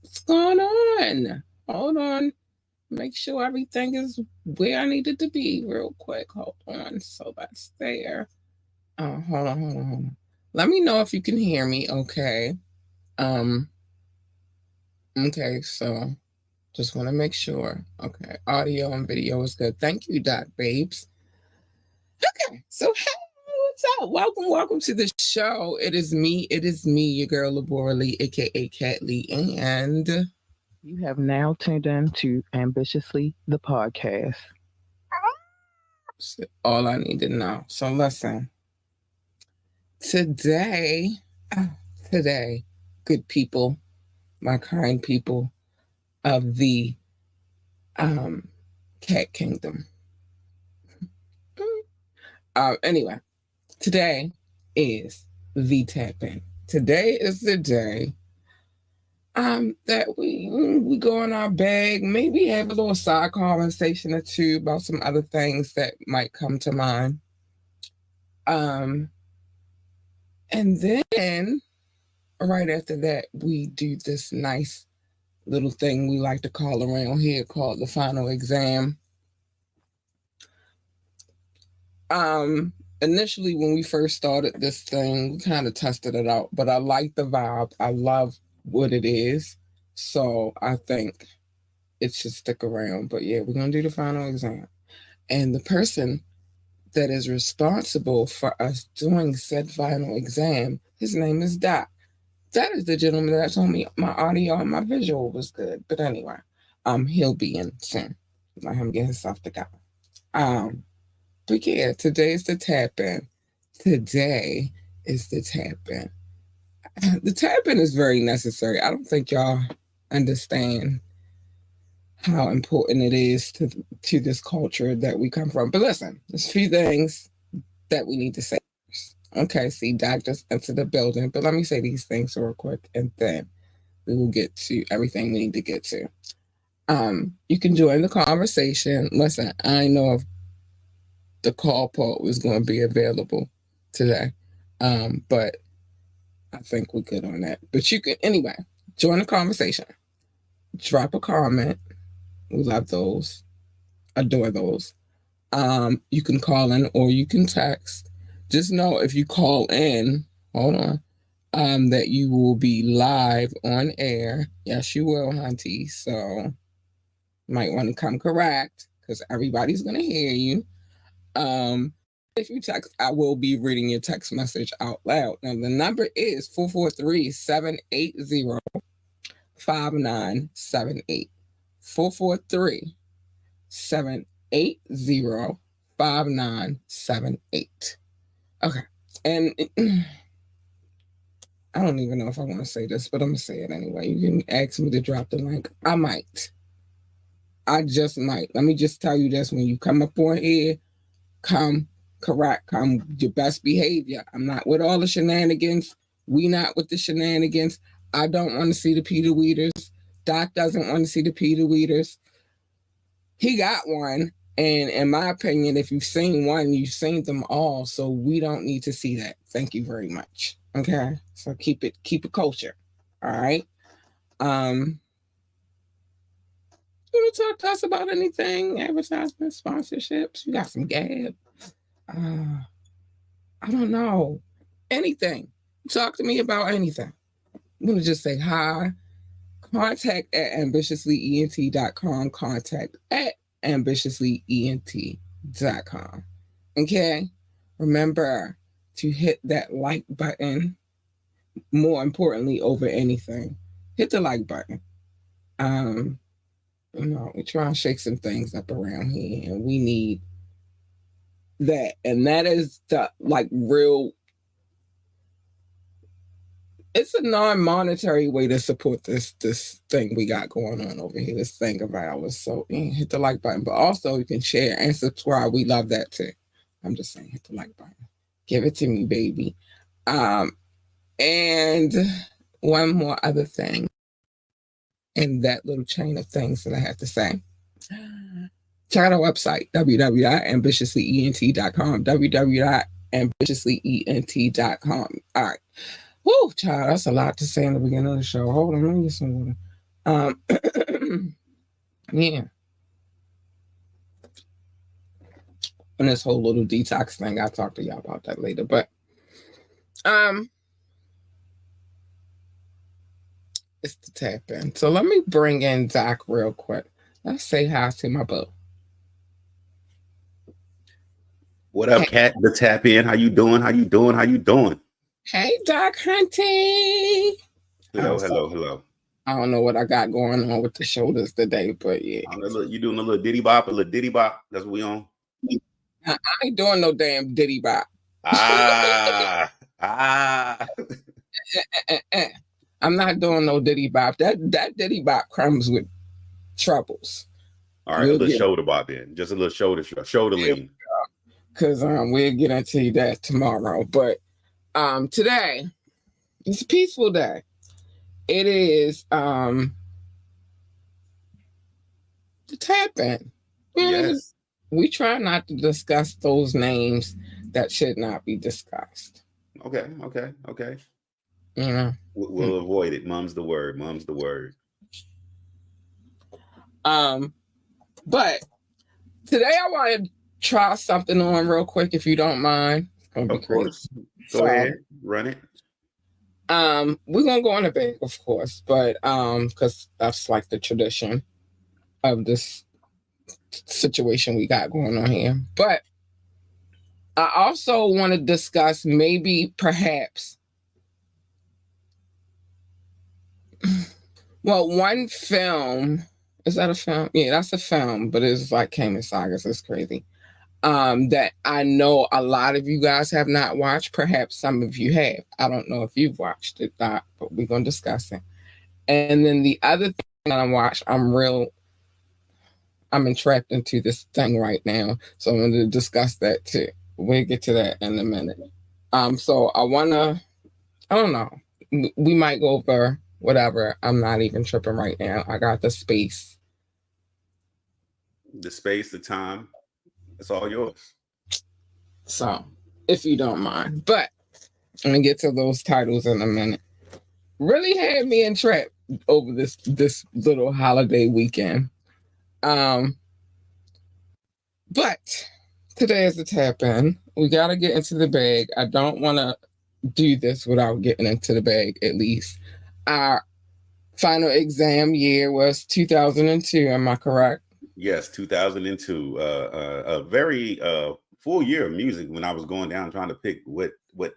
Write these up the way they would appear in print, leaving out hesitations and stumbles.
What's going on? Hold on. Make sure everything is where I need it to be real quick. Hold on. So that's there. Hold on. Let me know if you can hear me, okay? Okay, so just want to make sure. Okay, audio and video is good. Thank you, Doc Babes. Okay, so hey, what's up? Welcome to the show. It is me, your girl Labora Lee, aka Cat Lee, and You have now tuned in to Ambitiously the podcast. all I need to know. So listen, today, good people, my kind people of the cat kingdom. Anyway, today is the tap-in. Today is the day that we go in our bag, maybe have a little side conversation or two about some other things that might come to mind. And then right after that, we do this nice little thing we like to call around here called the final exam. Initially when we first started this thing, we kind of tested it out, but I like the vibe. I love what it is. So I think it should stick around. But yeah, we're going to do the final exam. And the person that is responsible for us doing said final exam, his name is Doc. That is the gentleman that told me my audio and my visual was good. But anyway, he'll be in soon. Let him get his stuff together. But yeah, today's the tap-in. Today is the tap-in. The tap-in is very necessary. I don't think y'all understand how important it is to this culture that we come from. But listen, there's a few things that we need to say first. Okay, see, Doc just entered the building, but let me say these things real quick, and then we will get to everything we need to get to. You can join the conversation. Listen, I know if the call part was going to be available today, but I think we're good on that. But you can, anyway, join the conversation. Drop a comment. We love those. Adore those. You can call in or you can text. Just know if you call in, hold on, that you will be live on air. Yes, you will, hunty. So you might want to come correct because everybody's going to hear you. If you text, I will be reading your text message out loud. Now, the number is 443-780-5978. 443-780-5978. Okay. And I don't even know if I want to say this, but I'm going to say it anyway. You can ask me to drop the link. I might. I just might. Let me just tell you this. When you come up on here, come correct, come your best behavior. I'm not with all the shenanigans. We not with the shenanigans. I don't want to see the Peter Weeders. Doc doesn't want to see the Peter Weeders. He got one. And in my opinion, if you've seen one, you've seen them all. So we don't need to see that. Thank you very much. Okay. So keep it kosher. All right. Um, you want to talk to us about anything? Advertisements, sponsorships? You got some gab? Uh, I don't know. Anything. Talk to me about anything. I'm gonna just say hi. Contact at ambitiouslyent.com. Contact at ambitiouslyent.com. Okay? Remember to hit that like button. More importantly, over anything, hit the like button. Um, we try and shake some things up around here, and we need that. And that is the like real. It's a non-monetary way to support this thing we got going on over here. This thing of ours. So hit the like button, but also you can share and subscribe. We love that too. I'm just saying, hit the like button. Give it to me, baby. And one more other thing in that little chain of things that I have to say. Check out our website, www.ambitiouslyent.com, www.ambitiouslyent.com. All right. Whoo, child, that's a lot to say in the beginning of the show. Hold on, let me get some water. Yeah. And this whole little detox thing, I'll talk to y'all about that later. But it's the tap in. So let me bring in Doc real quick. Let's say hi to my boo. What up, Cat? The tap in. How you doing? How you doing? How you doing? Hey, Doc Hunty. Hello. I don't know what I got going on with the shoulders today, but yeah. You doing a little diddy bop, a little diddy bop. That's what we on. I ain't doing no damn diddy bop. Ah. I'm not doing no diddy bop. That diddy bop comes with troubles. All right, a little shoulder bop then. Just a little shoulder lean. Because we'll get into that tomorrow. But today, it's a peaceful day. It is the tap in. Yes. We try not to discuss those names that should not be discussed. Okay. Yeah. We'll avoid it. Mum's the word. But today I want to try something on real quick, if you don't mind. It's gonna be course. crazy. Go ahead, run it. We're gonna go in a bag, of course, but because that's like the tradition of this situation we got going on here. But I also want to discuss perhaps one film. Is that a film? Yeah, that's a film, but it's like came in sagas. It's crazy. That I know a lot of you guys have not watched. Perhaps some of you have. I don't know if you've watched it, but we're gonna discuss it. And then the other thing that I watched, I'm entrapped into this thing right now, so I'm going to discuss that too. We'll get to that in a minute. So I don't know. We might go over whatever. I'm not even tripping right now. I got the space. The time. It's all yours. So, if you don't mind. But I'm going to get to those titles in a minute. Really had me entrapped over this little holiday weekend. But today is the tap in. We got to get into the bag. I don't want to do this without getting into the bag, at least. Our final exam year was 2002. Am I correct? Yes, 2002. A very full year of music when I was going down trying to pick what I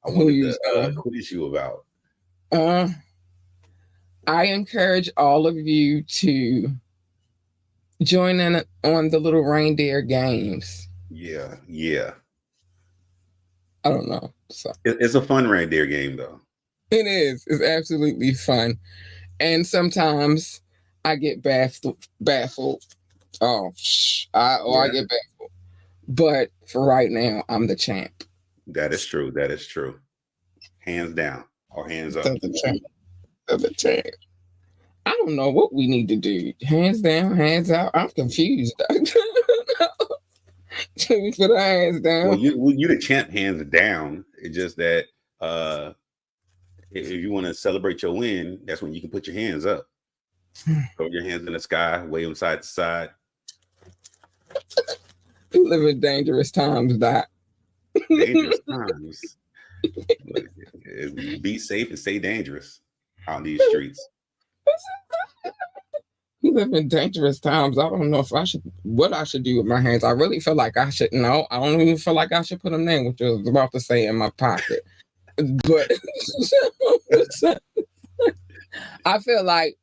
wanted to quiz you about. I encourage all of you to join in on the little reindeer games. Yeah. I don't know. So it's a fun reindeer game, though. It is. It's absolutely fun. And sometimes I get baffled. I get baffled. But for right now, I'm the champ. That is true. Hands down or hands up. The champ. I don't know what we need to do. Hands down, hands out. I'm confused. Should we put our hands Well, down? you the champ, hands down. It's just that if you want to celebrate your win, that's when you can put your hands up, throw your hands in the sky, wave them side to side. We live in dangerous times, Doc. Dangerous times. Look, be safe and stay dangerous out in these streets. We live in dangerous times. I don't know if I should what I should do with my hands. I really feel like I should no. I don't even feel like I should put them in, which I was about to say in my pocket. But I feel like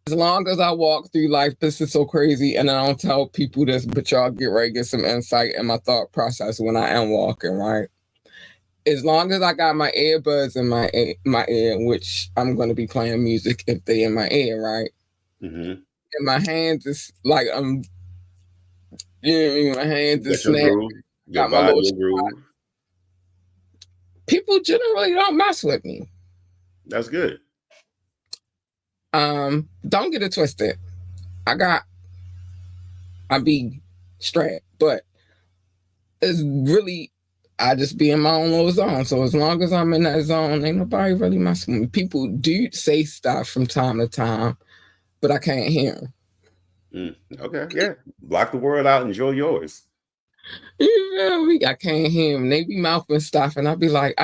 as long as I walk through life, this is so crazy, and I don't tell people this, but y'all get ready to get some insight in my thought process when I am walking, right? As long as I got my earbuds in my ear, which I'm gonna be playing music if they in my ear, right? Mm-hmm. And my hands is like I'm, you know what I mean? My hands You is got your snap. groove, your Got my vibe, little. your groove. People generally don't mess with me. That's good. Don't get it twisted. I be strapped, but it's really I just be in my own little zone. So as long as I'm in that zone, ain't nobody really messing with me. People do say stuff from time to time, but I can't hear them. Okay, yeah. Block the world out. Enjoy yours. You feel me? I can't hear them. They be mouthing stuff, and I be like,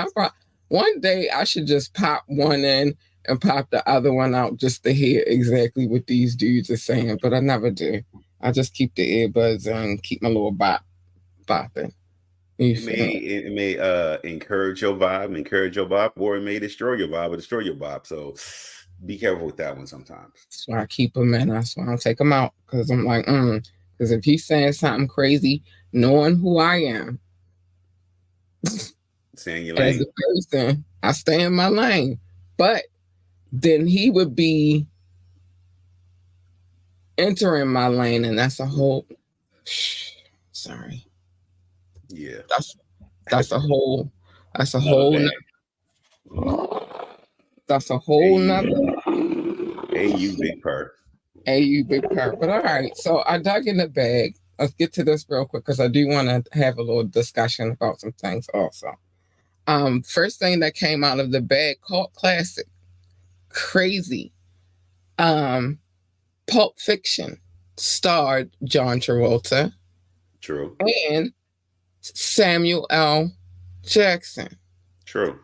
one day I should just pop one in and pop the other one out just to hear exactly what these dudes are saying. But I never do. I just keep the earbuds and keep my little bopping. You feel me? It may encourage your vibe, or it may destroy your vibe or destroy your vibe. So be careful with that one sometimes. So I keep them in. That's why I don't take them out because I'm like, because if he's saying something crazy, knowing who I am Stay in your as lane. a person, I stay in my lane. But then he would be entering my lane, and that's a whole. Sorry. Yeah. That's a whole. That's a Another whole. That's a whole nother. Hey, you big purr. Hey, you big purr. But all right, so I dug in the bag. Let's get to this real quick because I do want to have a little discussion about some things also. First thing that came out of the bag, called classic, crazy. Pulp Fiction starred John Travolta. True. And Samuel L. Jackson. True.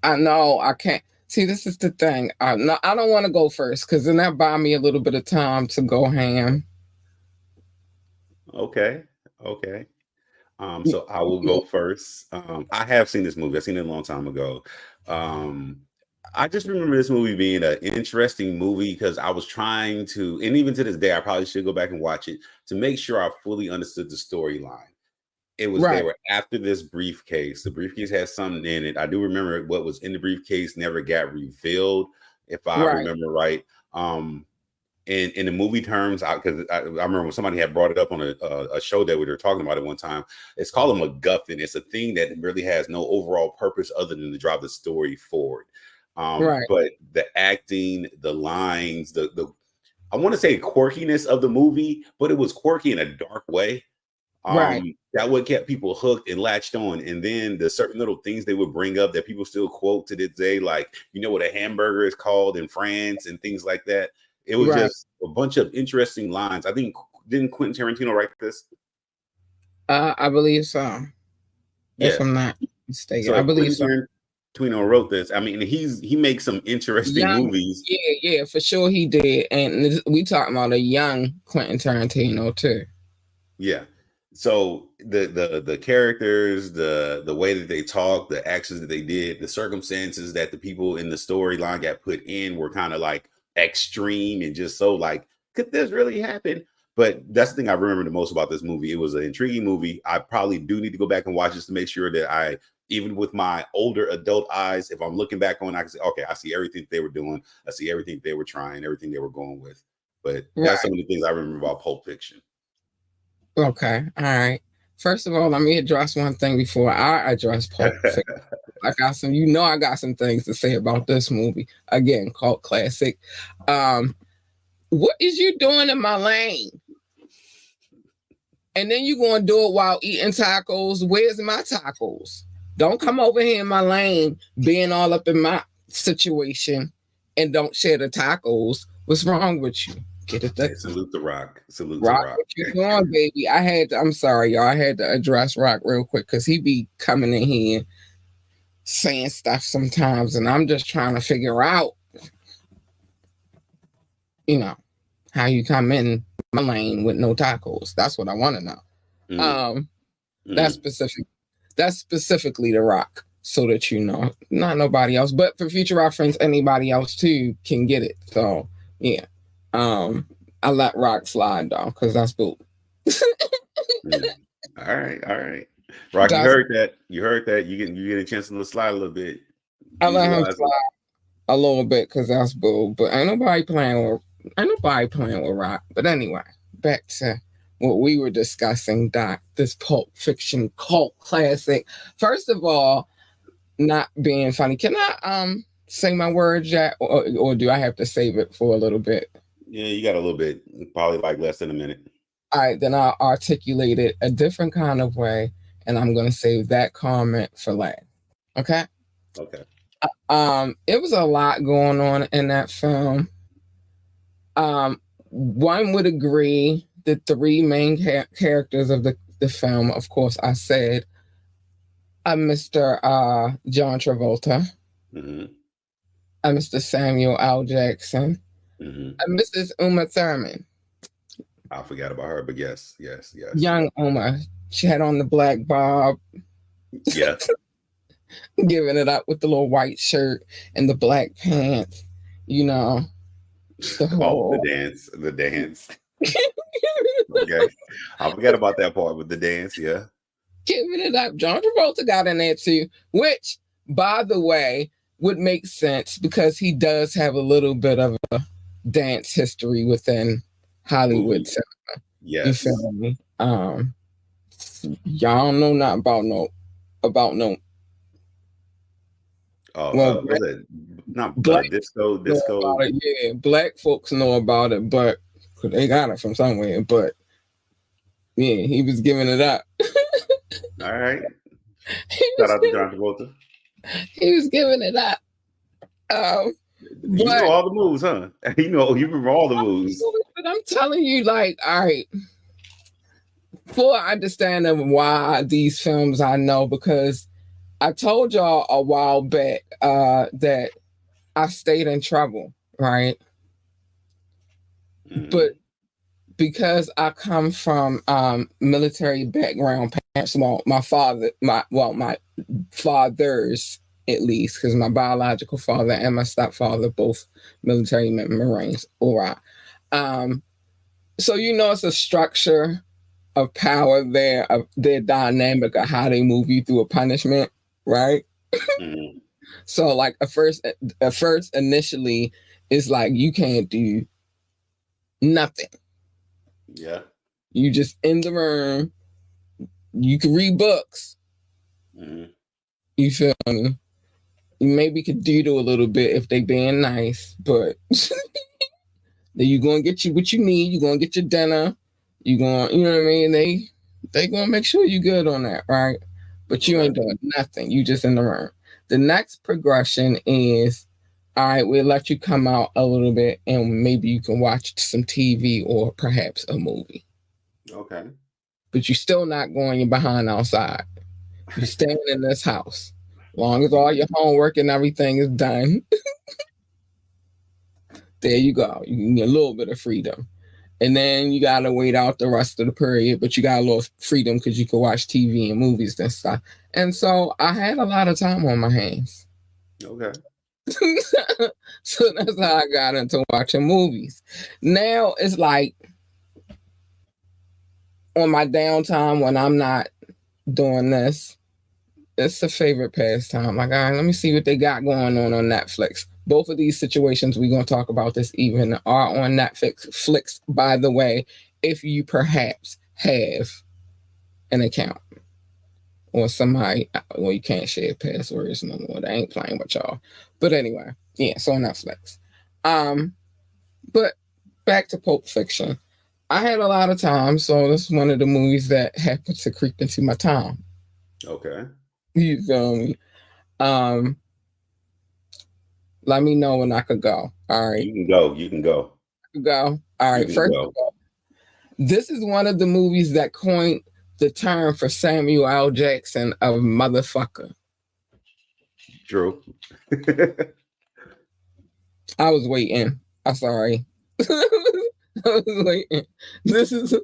I know I can't see. This is the thing. I don't want to go first because then that buy me a little bit of time to go ham. Okay. So I will go first. I have seen this movie. I've seen it a long time ago. I just remember this movie being an interesting movie because I was trying to, and even to this day, I probably should go back and watch it to make sure I fully understood the storyline. It was They were after this briefcase. The briefcase had something in it. I do remember what was in the briefcase never got revealed, if I remember right. In the movie terms, because I remember when somebody had brought it up on a show that we were talking about at one time. It's called a MacGuffin. It's a thing that really has no overall purpose other than to drive the story forward. But the acting, the lines, the I want to say quirkiness of the movie, but it was quirky in a dark way. That would kept people hooked and latched on. And then the certain little things they would bring up that people still quote to this day, like, you know what a hamburger is called in France and things like that. It was just a bunch of interesting lines. I think, didn't Quentin Tarantino write this? I believe so. Yeah. If I'm not mistaken. So I believe so. Tarantino wrote this. I mean, he makes some interesting movies. Yeah, for sure he did. And we talking about a young Quentin Tarantino too. Yeah. So the characters, the way that they talk, the actions that they did, the circumstances that the people in the storyline got put in were kind of like extreme and just so like, could this really happen? But that's the thing I remember the most about this movie. It was an intriguing movie. I probably do need to go back and watch this to make sure that even with my older adult eyes, if I'm looking back on, I can say, okay, I see everything they were doing. I see everything they were trying, everything they were going with. But that's some of the things I remember about Pulp Fiction. Okay. All right. First of all, let me address one thing before I address Pulp Fiction. I got some things to say about this movie. Again, called classic. What is you doing in my lane? And then you going to do it while eating tacos. Where's my tacos? Don't come over here in my lane being all up in my situation and don't share the tacos. What's wrong with you? Get it Hey, together. salute the Rock. Salute to Rock, Rock. what you doing, baby? I'm sorry, y'all. I had to address Rock real quick because he be coming in here saying stuff sometimes, and I'm just trying to figure out, you know, how you come in my lane with no tacos. That's what I want to know. Mm. That's specific. That's specifically the Rock, so that you know, not nobody else, but for future reference, anybody else too can get it. So yeah, I let Rock slide though, because that's cool. All right, all right. Rock, you That's, heard that. You heard that. You get a chance to slide a little bit. I let him Visualize it. slide a little bit because that's bull. But ain't nobody playing with Rock. But anyway, back to what we were discussing, Doc. This Pulp Fiction cult classic. First of all, not being funny. Can I say my words yet, or do I have to save it for a little bit? Yeah, you got a little bit, probably like less than a minute. All right, then I'll articulate it a different kind of way, and I'm gonna save that comment for last. Okay. Okay. It was a lot going on in that film. One would agree the three main characters of the film, of course, I said, Mr. John Travolta, Mr. Samuel L. Jackson, Mrs. Uma Thurman. I forgot about her, but yes. Young Uma. She had on the black bob. Yeah. Giving it up with the little white shirt and the black pants. You know. The dance. Okay. I forgot about that part with the dance, yeah. Giving it up. John Travolta got in there too, which, by the way, would make sense because he does have a little bit of a dance history within Hollywood cinema. Yes. You feel me? Y'all don't know not about no. Was it not disco? Yeah, black folks know about it, but they got it from somewhere. But yeah, he was giving it up. All right. Shout out to John Travolta. He was giving it up. You know all the moves, huh? You remember all the moves. But I'm telling you, like, all right, full understanding why these films I know, because I told y'all a while back that I stayed in trouble, right? But because I come from military background, parents, my fathers at least, because my biological father and my stepfather both military Marines. All right. So it's a structure of power there, of their dynamic of how they move you through a punishment, right? So like at first initially it's like you can't do nothing. Yeah. You just in the room. You can read books. You feel me? You maybe could doodle a little bit if they being nice, but then you gonna get you what you need. You gonna get your dinner. You know what I mean? They gonna make sure you good on that, right? But you ain't doing nothing. You just in the room. The next progression is, all right, we'll let you come out a little bit and maybe you can watch some TV or perhaps a movie. Okay. But you're still not going behind outside. You're staying in this house. As long as all your homework and everything is done, there you go. You can get a little bit of freedom. And then you got to wait out the rest of the period, but you got a little freedom because you can watch TV and movies and stuff. And so I had a lot of time on my hands. Okay. So that's how I got into watching movies. Now it's like on my downtime when I'm not doing this, it's a favorite pastime. Like, all right, let me see what they got going on Netflix. Both of these situations we're going to talk about this evening are on Netflix, by the way, if you perhaps have an account or somebody, well, you can't share passwords no more. They ain't playing with y'all. But anyway, yeah, so on Netflix. But back to Pulp Fiction. I had a lot of time, so this is one of the movies that happened to creep into my time. Okay. You feel me? Um, Let me know when I could go. All right. You can go. You can go. Go. All You right. can First of go. all, this is one of the movies that coined the term for Samuel L. Jackson of motherfucker. True. I was waiting. I'm sorry. I was waiting. This is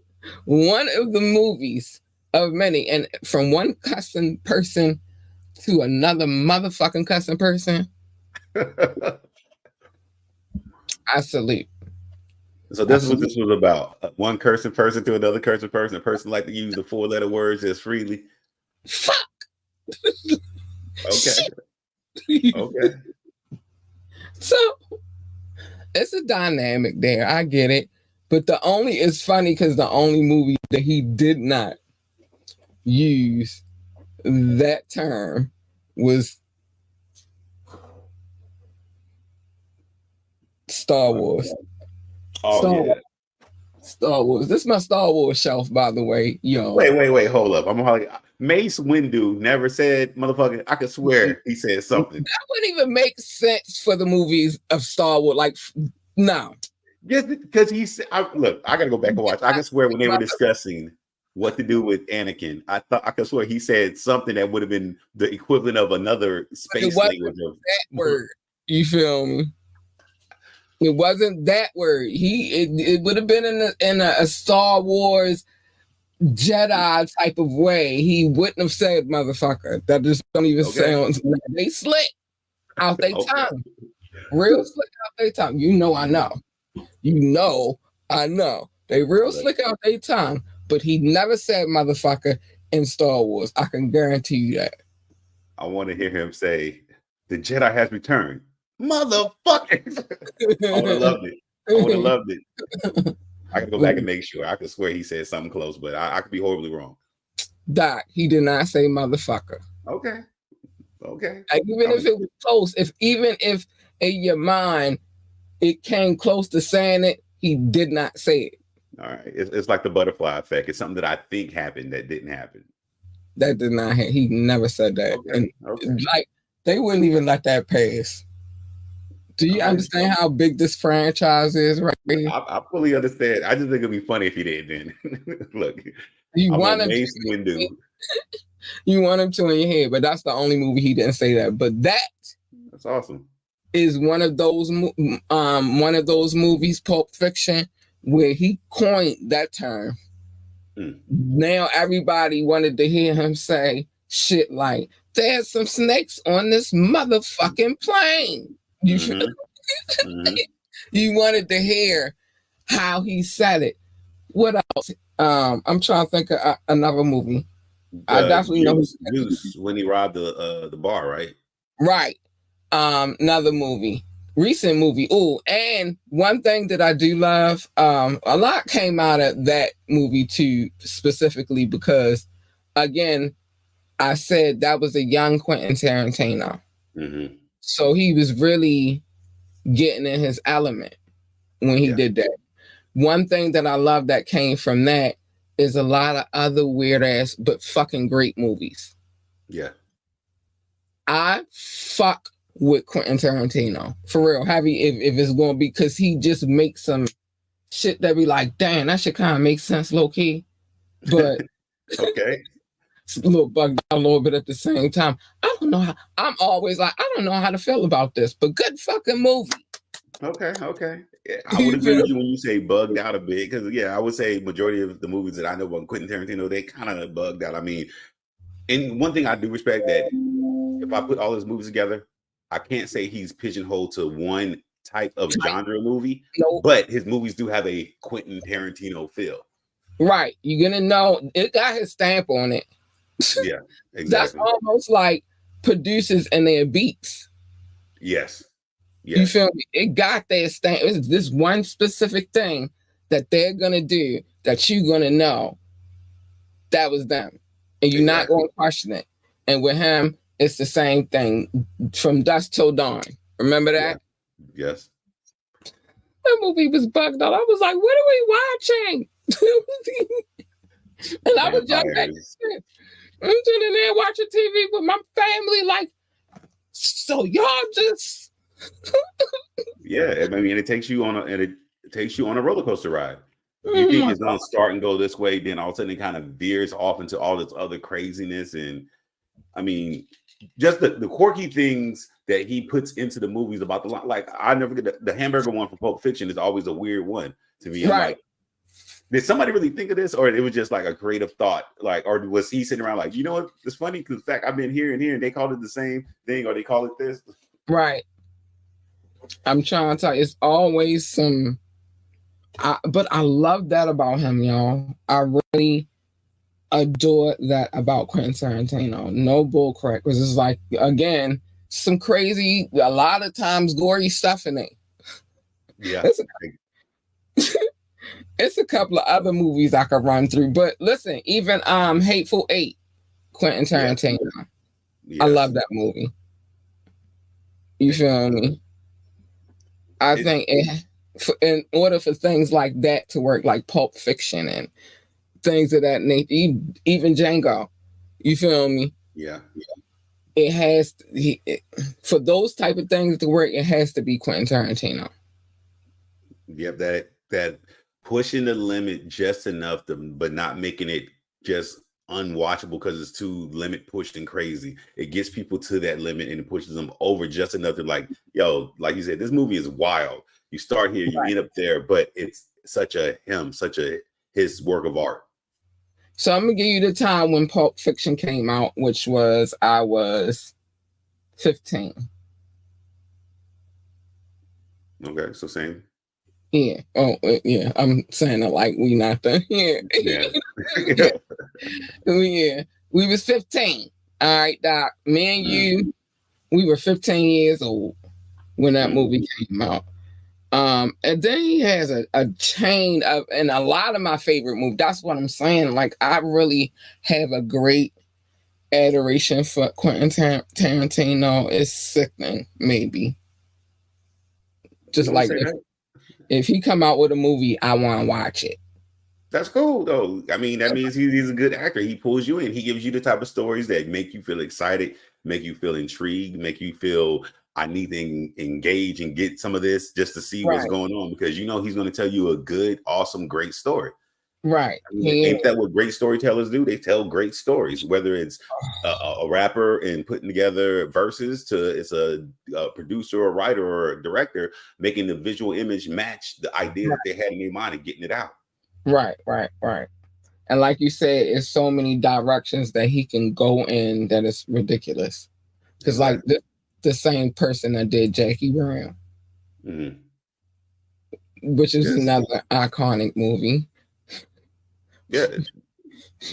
one of the movies of many, and from one cussing person to another motherfucking cussing person, I salute. So I this is what salute. this was about. One cursing person to another cursing person. A person like to use the 4-letter words just freely. Fuck. Okay. Shit. Okay. So it's a dynamic there. I get it. But it's funny because the only movie that he did not use that term was Star Wars. Oh Star yeah. Wars. Star Wars. This is my Star Wars shelf, by the way. Yo. Wait. Hold up. I'm like Mace Windu never said motherfucker. I could swear he said something. That wouldn't even make sense for the movies of Star Wars. Like, no. Just because he said, look, I gotta go back and watch. I can swear when they were discussing what to do with Anakin, I could swear he said something that would have been the equivalent of another It space wasn't language of that word. You feel me? It wasn't that word. It would have been in a Star Wars Jedi type of way. He wouldn't have said motherfucker. That just don't even sound. They slick out their tongue. Real slick out their tongue. You know I know. You know I know. They real slick out their tongue. But he never said motherfucker in Star Wars. I can guarantee you that. I want to hear him say, "The Jedi has returned." Motherfucker. I would have loved it. I would have loved it. I can go back and make sure. I could swear he said something close, but I could be horribly wrong. Doc, he did not say motherfucker. Okay. Even if it was close, even if in your mind it came close to saying it, he did not say it. All right. It's like the butterfly effect. It's something that I think happened that didn't happen. That did not happen. He never said that. Okay. And like they wouldn't even let that pass. Do you understand how big this franchise is right here? I fully understand. I just think it'd be funny if he did then. Look, you I'm want a him Mace Windu. You want him to in your head, but that's the only movie he didn't say that. But that's awesome. Is one of those movies, Pulp Fiction, where he coined that term. Now everybody wanted to hear him say shit like, "There's some snakes on this motherfucking plane." You feel? You wanted to hear how he said it. What else? I'm trying to think of another movie. I definitely know Juice when he robbed the bar, right? Right. Another movie. Recent movie. Oh, and one thing that I do love, a lot came out of that movie too, specifically because, again, I said that was a young Quentin Tarantino. So he was really getting in his element when he did that. One thing that I love that came from that is a lot of other weird ass but fucking great movies. Yeah. I fuck with Quentin Tarantino. For real. Heavy if it's gonna be, because he just makes some shit that be like, damn, that shit kind of makes sense low key. But okay. It's a little bugged out a little bit at the same time. I don't know how. I'm always like, I don't know how to feel about this, but good fucking movie. Okay. Yeah, I would agree with you when you say bugged out a bit, because I would say majority of the movies that I know about Quentin Tarantino, they kind of bugged out. I mean, and one thing I do respect that if I put all his movies together, I can't say he's pigeonholed to one type of genre movie, but his movies do have a Quentin Tarantino feel. Right. You're gonna know it got his stamp on it. Yeah, exactly. That's almost like producers and their beats. Yes. You feel me? It got their stamp. It's this one specific thing that they're gonna do that you're gonna know that was them, and you're not gonna question it. And with him, it's the same thing from dusk till dawn. Remember that? Yes. That movie was bugged out. I was like, what are we watching? And I was young back Vampires. then. I'm sitting there watching TV with my family, like, so y'all just Yeah, I mean, it takes you on a roller coaster ride. You oh think my it's gonna start and go this way, then all of a sudden it kind of veers off into all this other craziness. And I mean, just the quirky things that he puts into the movies about the like. I never get the hamburger one from Pulp Fiction is always a weird one to me. I'm right, like, did somebody really think of this, or it was just like a creative thought? Like, or was he sitting around like, you know what? It's funny because the fact I've been here and here, and they called it the same thing, or they call it this. right. I'm trying to tell you, it's always some but I love that about him, y'all. I really adore that about Quentin Tarantino. No bull crap. Because it's like, again, some crazy, a lot of times gory stuff in it. Yeah. It's it's a couple of other movies I could run through. But listen, even Hateful Eight, Quentin Tarantino. Yes. I love that movie. You feel me? I think in order for things like that to work, like Pulp Fiction and things of that nature, even Django, you feel me? Yeah. It has for those type of things to work, it has to be Quentin Tarantino. Yep, that pushing the limit just enough but not making it just unwatchable because it's too limit pushed and crazy. It gets people to that limit and it pushes them over just enough to like, yo, like you said, this movie is wild. You start here, you end up there, but it's such his work of art. So I'm gonna give you the time when Pulp Fiction came out, which was I was 15. Okay, so same. Yeah. Oh, yeah. I'm saying it like we not the Yeah. Yeah. We was 15. All right, Doc. Me and you, we were 15 years old when that movie came out. And then he has a chain of, and a lot of my favorite movies. That's what I'm saying. Like, I really have a great adoration for Quentin Tarantino. It's sickening, maybe. Just like if he come out with a movie, I want to watch it. That's cool though. I mean, that means he's a good actor. He pulls you in. He gives you the type of stories that make you feel excited, make you feel intrigued, make you feel I need to engage and get some of this just to see what's going on, because you know he's going to tell you a good, awesome, great story. Right. I mean, ain't that what great storytellers do? They tell great stories, whether it's a rapper and putting together verses to it's a producer or writer or a director making the visual image match the idea that they had in their mind and getting it out. Right. And like you said, it's so many directions that he can go in that it's ridiculous. Because like the same person that did Jackie Brown, which is another iconic movie. Yeah,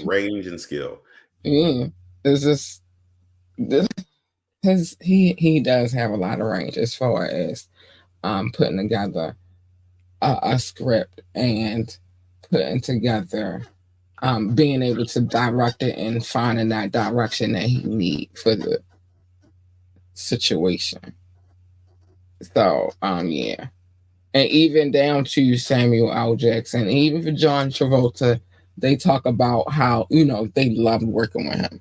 range and skill. Yeah, it's just he does have a lot of range as far as putting together a script and putting together being able to direct it and finding that direction that he needs for the situation. So yeah. And even down to Samuel L. Jackson, even for John Travolta, they talk about how, they loved working with him.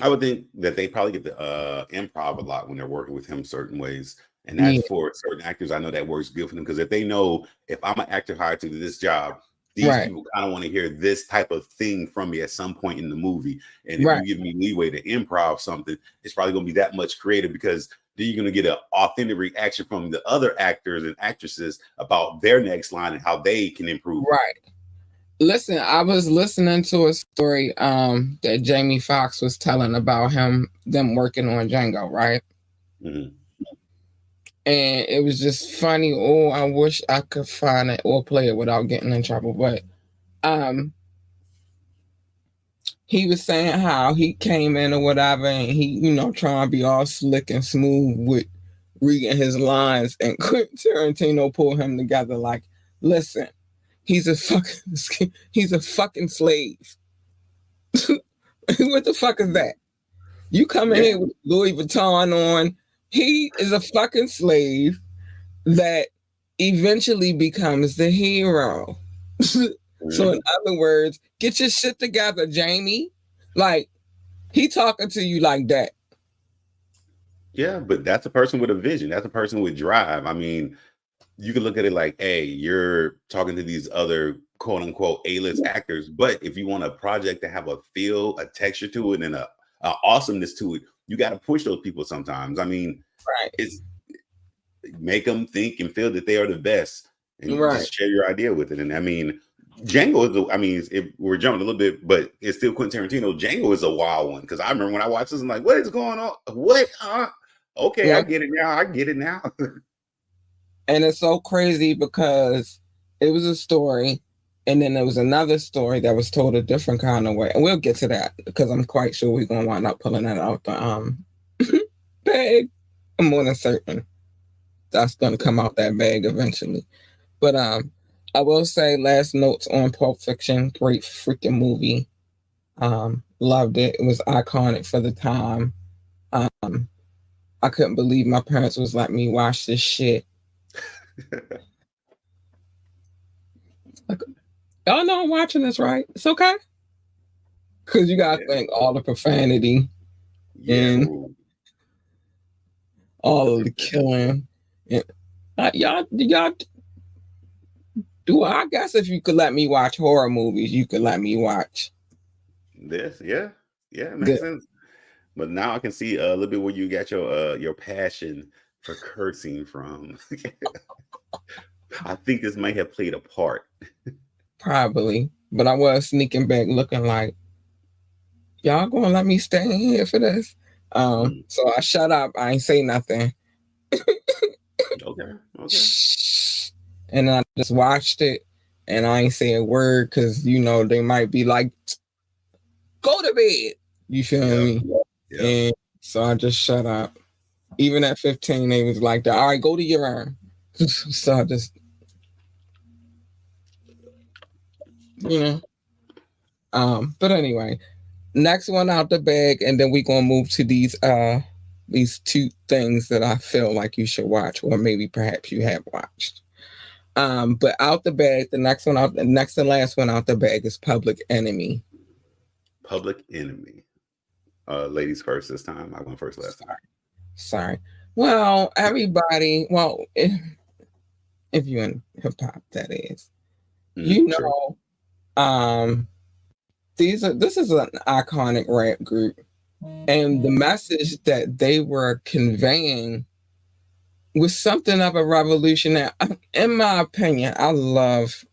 I would think that they probably get the improv a lot when they're working with him certain ways. And that's for certain actors. I know that works good for them because if they know if I'm an actor hired to do this job, these people kind of want to hear this type of thing from me at some point in the movie. And if you give me leeway to improv something, it's probably going to be that much creative because then you're going to get an authentic reaction from the other actors and actresses about their next line and how they can improve. Right. Listen, I was listening to a story that Jamie Foxx was telling about them working on Django, right? Mm-hmm. And it was just funny. Oh, I wish I could find it or play it without getting in trouble. But he was saying how he came in or whatever, and he, trying to be all slick and smooth with reading his lines, and Quentin Tarantino pulled him together like, listen, he's a fucking slave. What the fuck is that? You come in here with Louis Vuitton on. He is a fucking slave that eventually becomes the hero. So, in Mhm. other words, get your shit together, Jamie. Like, he talking to you like that. Yeah, but that's a person with a vision. That's a person with drive. I mean, you can look at it like, hey, you're talking to these other quote unquote A-list actors, but if you want a project to have a feel, a texture to it, and a awesomeness to it, you got to push those people sometimes. I mean, Right. it's make them think and feel that they are the best, and you Right. just share your idea with it. And I mean, Django is, I mean, if we're jumping a little bit, but it's still Quentin Tarantino. Django is a wild one because I remember when I watched this, I'm like, what is going on? What? Okay, I Yeah. get it now. I get it now. And it's so crazy because it was a story, and then there was another story that was told a different kind of way. And we'll get to that because I'm quite sure we're gonna wind up pulling that out the bag. I'm more than certain that's gonna come out that bag eventually. But I will say last notes on Pulp Fiction, great freaking movie. Loved it. It was iconic for the time. Um, I couldn't believe my parents was letting me watch this shit. Like, y'all know I'm watching this, right? It's okay. Because you gotta Yeah. think all the profanity Yeah. and Ooh, the all of the profanity. killing. And, y'all do. I guess if you could let me watch horror movies, you could let me watch This, yeah, yeah, it makes the. sense. But now I can see a little bit where you got your passion for cursing from. I think this might have played a part. Probably, but I was sneaking back, looking like y'all gonna let me stay in here for this. Mm, So I shut up. I ain't say nothing. okay, okay. Shh. And I just watched it, and I ain't say a word because they might be like, "Go to bed." You feel Yeah, me? yeah. And so I just shut up. Even at 15, they was like that. All right, go to your room. So I just, you know. But anyway, next one out the bag, and then we gonna move to these two things that I feel like you should watch, or maybe perhaps you have watched. But out the bag, the next and last one out the bag is Public Enemy. Public Enemy. Ladies first this time. I went first last time. Sorry. Well, everybody, if you're in hip hop, that is, you True. know, um, this is an iconic rap group, and the message that they were conveying was something of a revolution. That, in my opinion, I love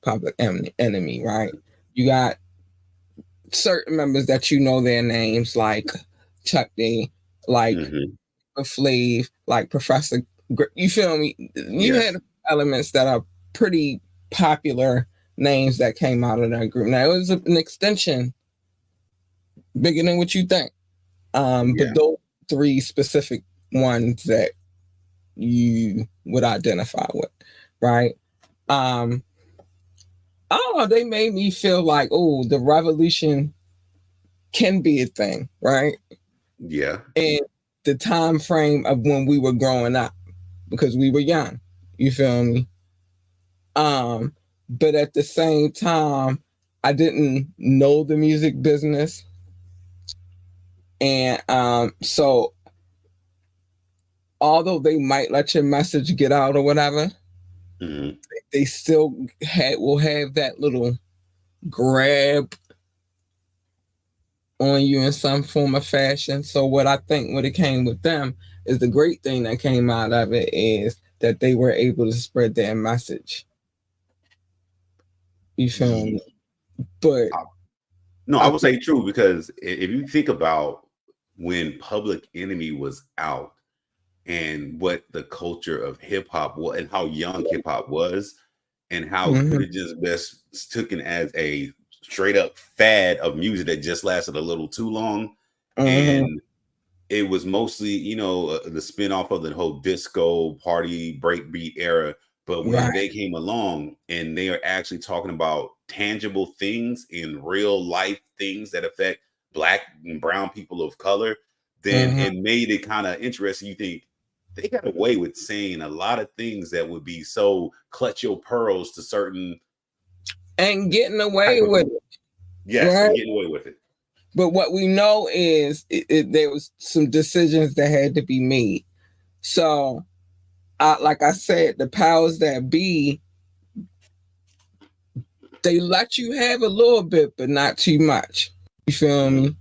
Public Enemy. Right? You got certain members that their names, like Chuck D, like Hmm. Flav, like Professor. You feel me? You had Yes. elements that are pretty popular names that came out of that group. Now it was an extension bigger than what you think. But Yeah. those three specific ones that you would identify with, right? Um, I don't know. They made me feel like, oh, the revolution can be a thing, right? Yeah. And the time frame of when we were growing up, because we were young. You feel me? Um, but at the same time, I didn't know the music business, and so although they might let your message get out or whatever, Hmm. they still will have that little grab on you in some form of fashion. So what I think what it came with them is the great thing that came out of it is that they were able to spread their message. You feel me? But No, I I would think say true because if you think about when Public Enemy was out and what the culture of hip hop was and how young hip hop was and how mhm, could it just best taken as a straight up fad of music that just lasted a little too long. mhm, And it was mostly, the spin-off of the whole disco party breakbeat era. But when right, they came along and they are actually talking about tangible things in real life things that affect black and brown people of color, then mhm, it made it kind of interesting. You think, they got away with saying a lot of things that would be so clutch your pearls to certain and getting type away of with people. it, Yes, right? and getting away with it. But what we know is there was some decisions that had to be made. So, like I said, the powers that be, they let you have a little bit, but not too much. You feel me?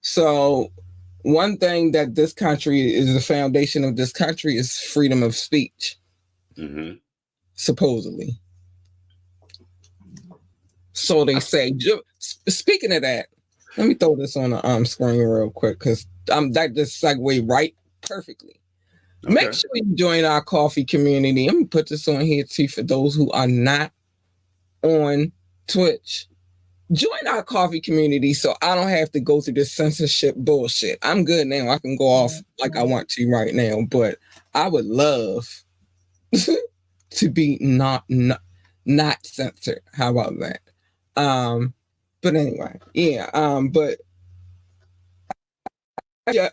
So, one thing that this country is the foundation of this country is freedom of speech, supposedly. So they say. Speaking of that, let me throw this on the screen real quick because that just segue right perfectly. Okay. Make sure you join our coffee community. I'm gonna put this on here too for those who are not on Twitch. Join our coffee community so I don't have to go through this censorship bullshit. I'm good now. I can go off like I want to right now, but I would love to be not censored. How about that? But anyway, yeah. But yeah,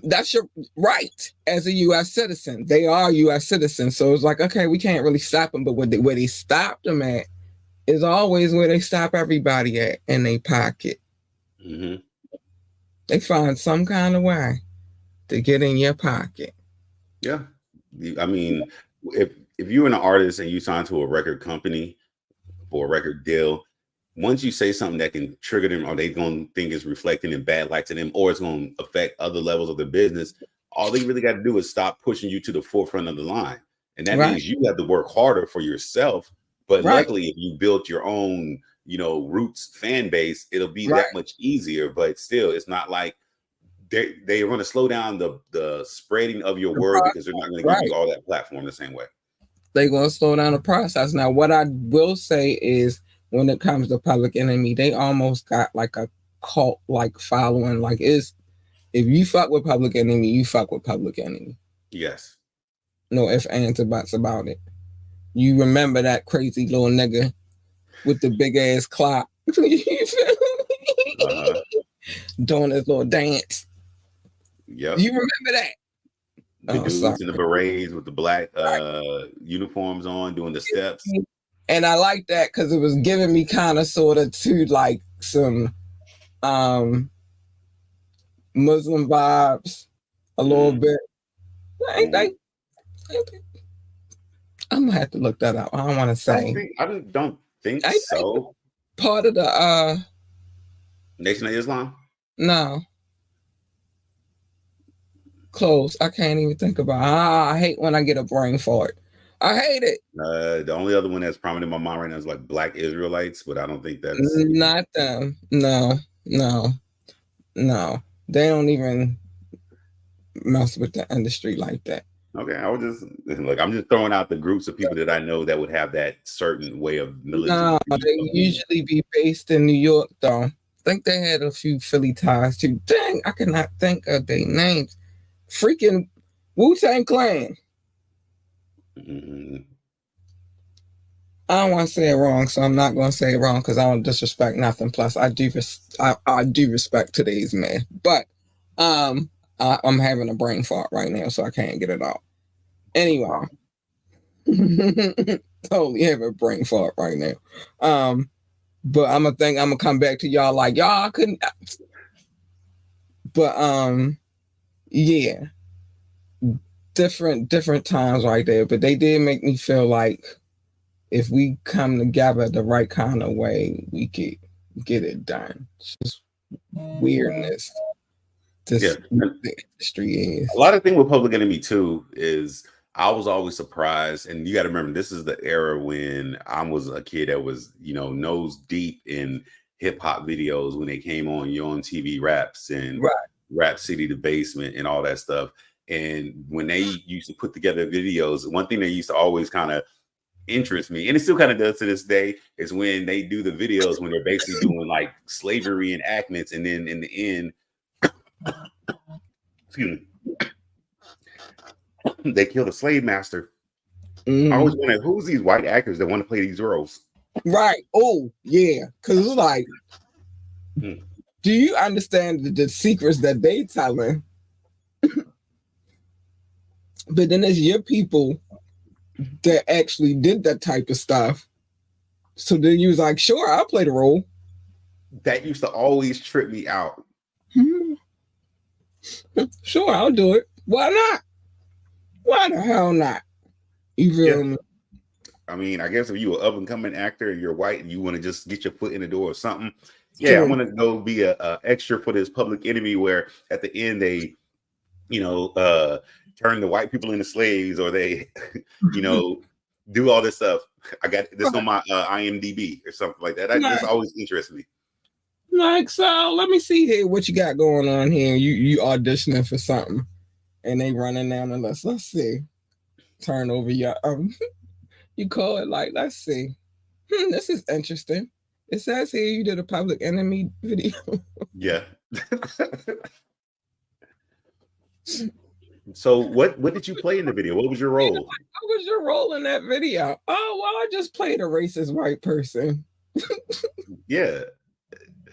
that's your right as a U.S. citizen. They are U.S. citizens, so it's like, okay, we can't really stop them. But where they stop them at is always where they stop everybody at, in their pocket. They find some kind of way to get in your pocket. Yeah, I mean, if you're an artist and you sign to a record company for a record deal, once you say something that can trigger them, or they going to think is reflecting in bad light to them, or it's going to affect other levels of the business, all they really got to do is stop pushing you to the forefront of the line. And that means you have to work harder for yourself. But luckily, if you built your own, roots fan base, it'll be that much easier. But still, it's not like they're going to slow down the spreading of your word because they're not going to give you all that platform the same way. They're going to slow down the process. Now, what I will say is, when it comes to Public Enemy, they almost got like a cult like following. Like, if you fuck with Public Enemy, you fuck with Public Enemy. Yes. No ifs, ands, or buts about it. You remember that crazy little nigga with the big ass clock. You feel me? Doing his little dance. Yep. You remember that? The dudes in the berets with the black uniforms on doing the steps. And I like that because it was giving me kind of sort of to like some Muslim vibes a little bit. Ain't they? I'm gonna have to look that up. I don't want to say. I don't think so. Part of the Nation of Islam? No. Close. I can't even think about it. I hate when I get a brain fart. I hate it. The only other one that's prominent in my mind right now is like Black Israelites, but I don't think that's not them. No. They don't even mess with the industry like that. Okay, I was just like, I'm just throwing out the groups of people that I know that would have that certain way of militant. No, they usually be based in New York, though. I think they had a few Philly ties too. Dang, I cannot think of their names. Freaking Wu-Tang Clan. I don't want to say it wrong, so I'm not going to say it wrong because I don't disrespect nothing. Plus, I do respect today's man, but I'm having a brain fart right now, so I can't get it out. Anyway, totally have a brain fart right now. But I'm gonna come back to y'all like y'all couldn't. But yeah, different times right there. But they did make me feel like, if we come together the right kind of way, we could get it done. It's just weirdness. The industry is. A lot of thing with Public Enemy too is I was always surprised, and you got to remember this is the era when I was a kid that was nose deep in hip hop videos when they came on TV Raps and Rap City the Basement and all that stuff. And when they used to put together videos, one thing they used to always kind of interest me, and it still kind of does to this day, is when they do the videos when they're basically doing like slavery enactments, and then in the end, excuse me, they killed a slave master. I always wonder who's these white actors that want to play these roles. Right. Oh, yeah. Because it's like, do you understand the secrets that they telling? But then there's your people that actually did that type of stuff. So then you was like, sure, I'll play the role. That used to always trip me out. Hmm. Sure, I'll do it. Why not? Why the hell not? You Yeah. feel me? I mean, I guess if you an up and coming actor and you're white and you want to just get your foot in the door or something, yeah, I'm Sure. gonna go be a extra for this Public Enemy where at the end they, you know, turn the white people into slaves or they, you know, do all this stuff. I got this on my IMDb or something like that. That just Like, always interests me. like, so let me see here what you got going on here. You auditioning for something and they running down the list. Let's see. Turn over your you call it like, let's see. This is interesting. It says here you did a Public Enemy video. Yeah. So what did you play in the video? What was your role? What was your role in that video? Oh, well, I just played a racist white person. Yeah.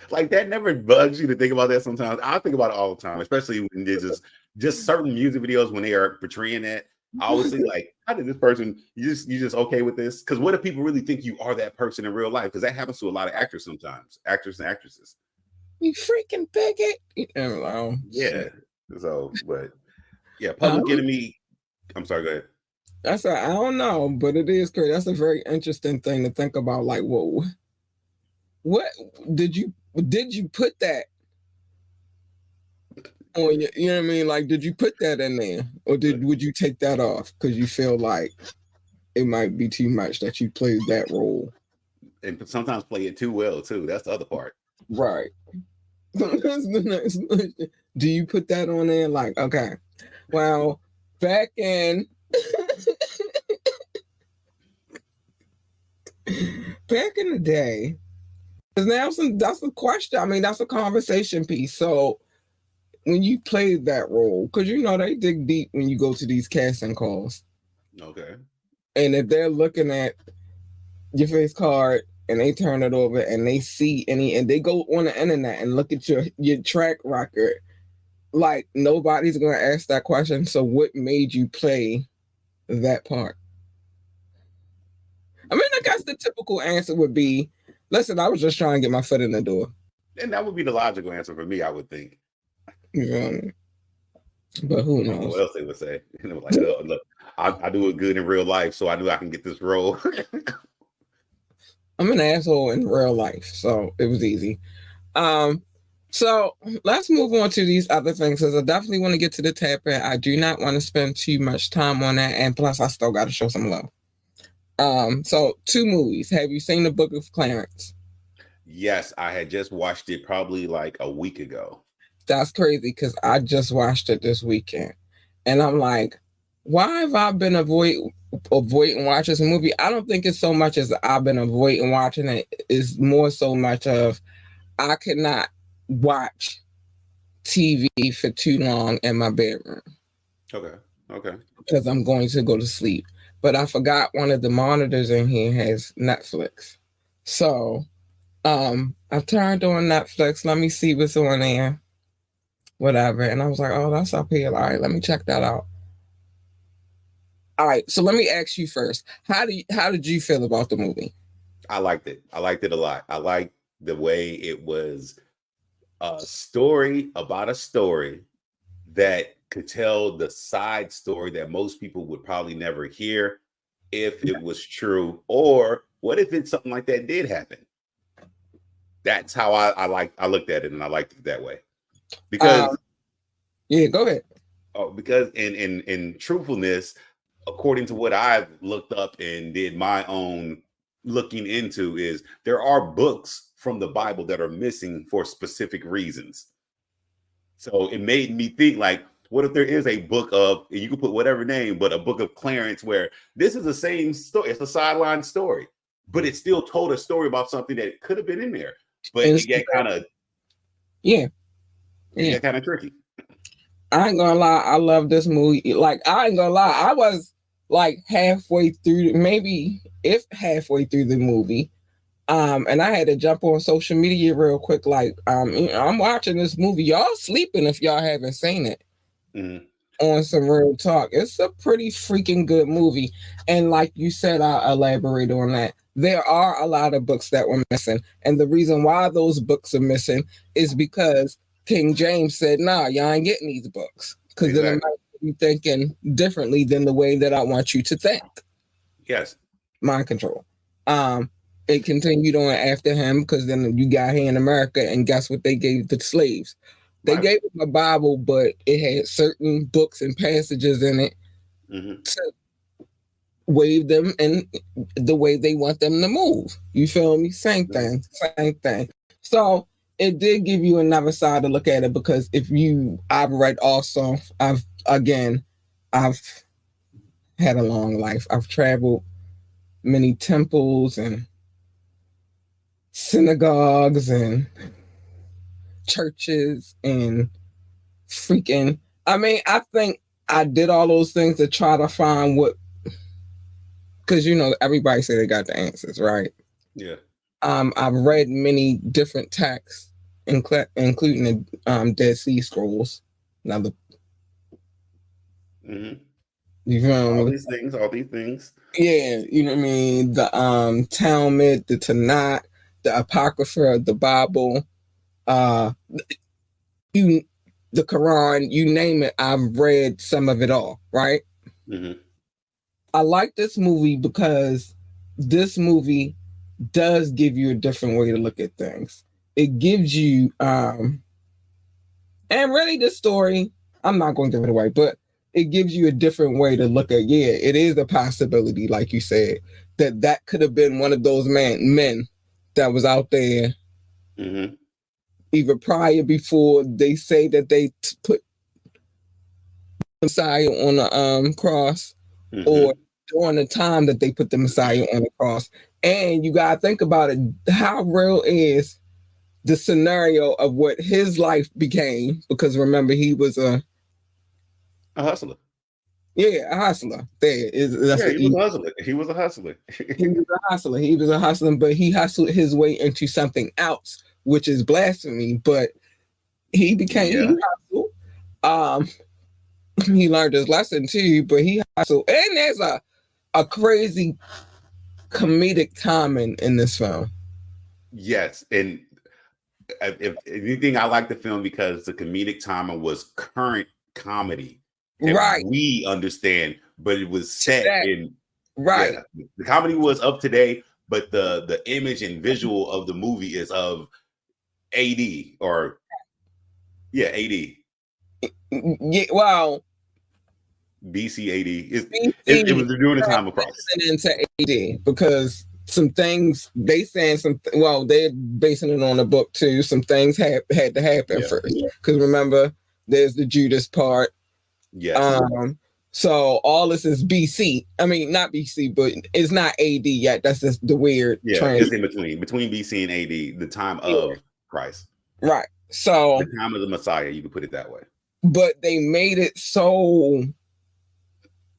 Like that never bugs you to think about that sometimes. I think about it all the time, especially when there's just certain music videos when they are portraying that. I always think like, how did this person you just okay with this? Because what if people really think you are that person in real life? Because that happens to a lot of actors sometimes, actors and actresses. You freaking bigot. Oh, Yeah. shit. So, but yeah, Public Um, Enemy. I'm sorry, go ahead. I don't know, but it is crazy. That's a very interesting thing to think about. Like, whoa, what did you put that on your, you know what I mean? Like, did you put that in there? Or would you take that off because you feel like it might be too much that you played that role? And sometimes play it too well too. That's the other part. Right. That's the next question. Do you put that on there? Like, okay, well, back in back in the day, because now that's a question. I mean, that's a conversation piece. So when you played that role, because you know they dig deep when you go to these casting calls, Okay. and if they're looking at your face card and they turn it over and they see any, and they go on the internet and look at your track record, like nobody's gonna ask that question. So what made you play that part? I mean, I guess the typical answer would be, listen, I was just trying to get my foot in the door. And that would be the logical answer for me, I would think. You know, but who I don't know what knows? else they would say. You know, like, look, I do it good in real life, so I knew I can get this role. I'm an asshole in real life, so it was easy. Um, so let's move on to these other things because I definitely want to get to the tapping. I do not want to spend too much time on that, and plus, I still got to show some love. So two movies. Have you seen the Book of Clarence? Yes, I had just watched it probably like a week ago. That's crazy because I just watched it this weekend, and I'm like, why have I been avoiding watching this movie? I don't think it's so much as I've been avoiding watching it. It's more so much of I cannot watch TV for too long in my bedroom Okay. Okay. because I'm going to go to sleep. But I forgot one of the monitors in here has Netflix. So I turned on Netflix. Let me see what's on there. Whatever. And I was like, oh, that's up here. All right, let me check that out. All right. So let me ask you first. How did you feel about the movie? I liked it. I liked it a lot. I liked the way it was a story about a story that could tell the side story that most people would probably never hear if it was true. Or what if it's something like that did happen? That's how I looked at it and I liked it that way. Because Yeah, go ahead. because in truthfulness, according to what I've looked up and did my own looking into, is there are books from the Bible that are missing for specific reasons. So it made me think like, what if there is a book of, you can put whatever name, but a book of Clarence where this is the same story, it's a sideline story, but it still told a story about something that could have been in there, but And it got kind of yeah, it yeah. got kind of tricky. I ain't gonna lie, I love this movie. Like, I ain't gonna lie, I was like halfway through, maybe if halfway through the movie. And I had to jump on social media real quick. Like, you know, I'm watching this movie. Y'all sleeping if y'all haven't seen it. Mhm. on some real talk, it's a pretty freaking good movie. And like you said, I'll elaborate on that. There are a lot of books that were missing. And the reason why those books are missing is because King James said, nah, y'all ain't getting these books. Because then it Exactly. might be thinking differently than the way that I want you to think. Yes. Mind control. Um, it continued on after him because then you got here in America, and guess what they gave the slaves? They Right. gave them a Bible, but it had certain books and passages in it Mm-hmm. to wave them in the way they want them to move. You feel me? Same thing, same thing. So it did give you another side to look at it because I've read also, I've had a long life. I've traveled many temples and synagogues and churches and freaking. I mean, I think I did all those things to try to find what, because everybody say they got the answers, right? Yeah. I've read many different texts, including the Dead Sea Scrolls. Another, Mm-hmm. you feel All me? these things, all these things. Yeah, you know what I mean. The Talmud, the Tanakh, the Apocrypha, the Bible, uh, you, the Quran, you name it. I've read some of it all. Right. Mm-hmm. I like this movie because this movie does give you a different way to look at things. It gives you and really this story, I'm not going to give it away, but it gives you a different way to look at, yeah, it is a possibility, like you said, that could have been one of those men that was out there Mm-hmm. either prior before they say that they put Messiah on the cross, or Mm-hmm. during the time that they put the Messiah on the cross. And you gotta think about it. How real is the scenario of what his life became? Because remember, he was A hustler. a hustler. That's Yeah, the he was a hustler. He was a hustler. he was a hustler. He was a hustler, but he hustled his way into something else, which is blasphemy. But he Yeah. hustled. Um, he learned his lesson too, but he hustled. And there's a crazy comedic timing in this film. Yes. And if anything, I like the film because the comedic timing was current comedy that Right. we understand, but it was set That in right. yeah. The comedy was of today, but the image and visual of the movie is of AD or yeah, AD. Yeah, well, BC AD. It BC was during the time of Christ. into AD because some things they saying they're basing it on a book too. Some things had to happen Yeah. first because remember there's the Judas part. Yes. So all this is BC. I mean, not BC, but it's not AD yet. That's just the weird Yeah, trend. it's in between BC and AD, the time of Christ. Right. So The time of the Messiah, you could put it that way. but they made it so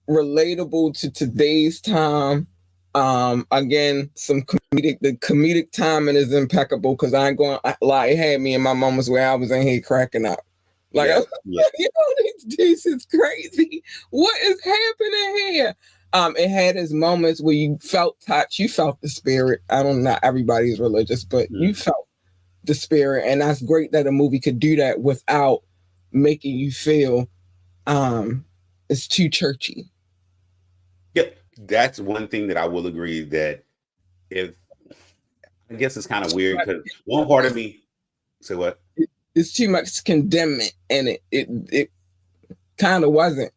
relatable to today's time. Again, the comedic timing is impeccable because I ain't going to lie. It had me in my moments where I was in here cracking up. Like, Yeah, yeah. This is crazy. What is happening here? It had its moments where you felt touch, you felt the spirit. I don't know, not everybody is religious, but you felt the spirit, and that's great that a movie could do that without making you feel it's too churchy. Yeah, that's one thing that I will agree that if I guess it's kind of weird because one part of me say what? It's too much condemnment in it. It kind of wasn't.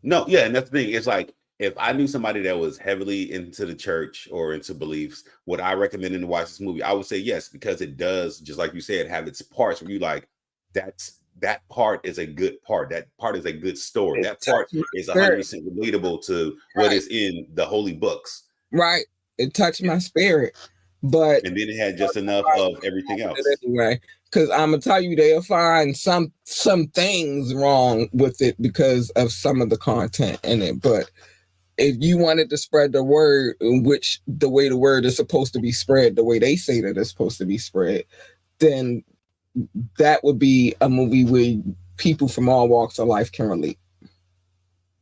No, yeah, and that's the thing. It's like if I knew somebody that was heavily into the church or into beliefs, would I recommend them to watch this movie? I would say yes, because it does, just like you said, have its parts where you like that part is a good part. That part is a good story. That part is 100% relatable to what is in the holy books. Right. It touched my spirit. But and then it had just enough of everything else. Anyway, because I'm gonna tell you, they'll find some things wrong with it because of some of the content in it. But if you wanted to spread the word, in which the way the word is supposed to be spread, the way they say that it's supposed to be spread, then that would be a movie where people from all walks of life can relate.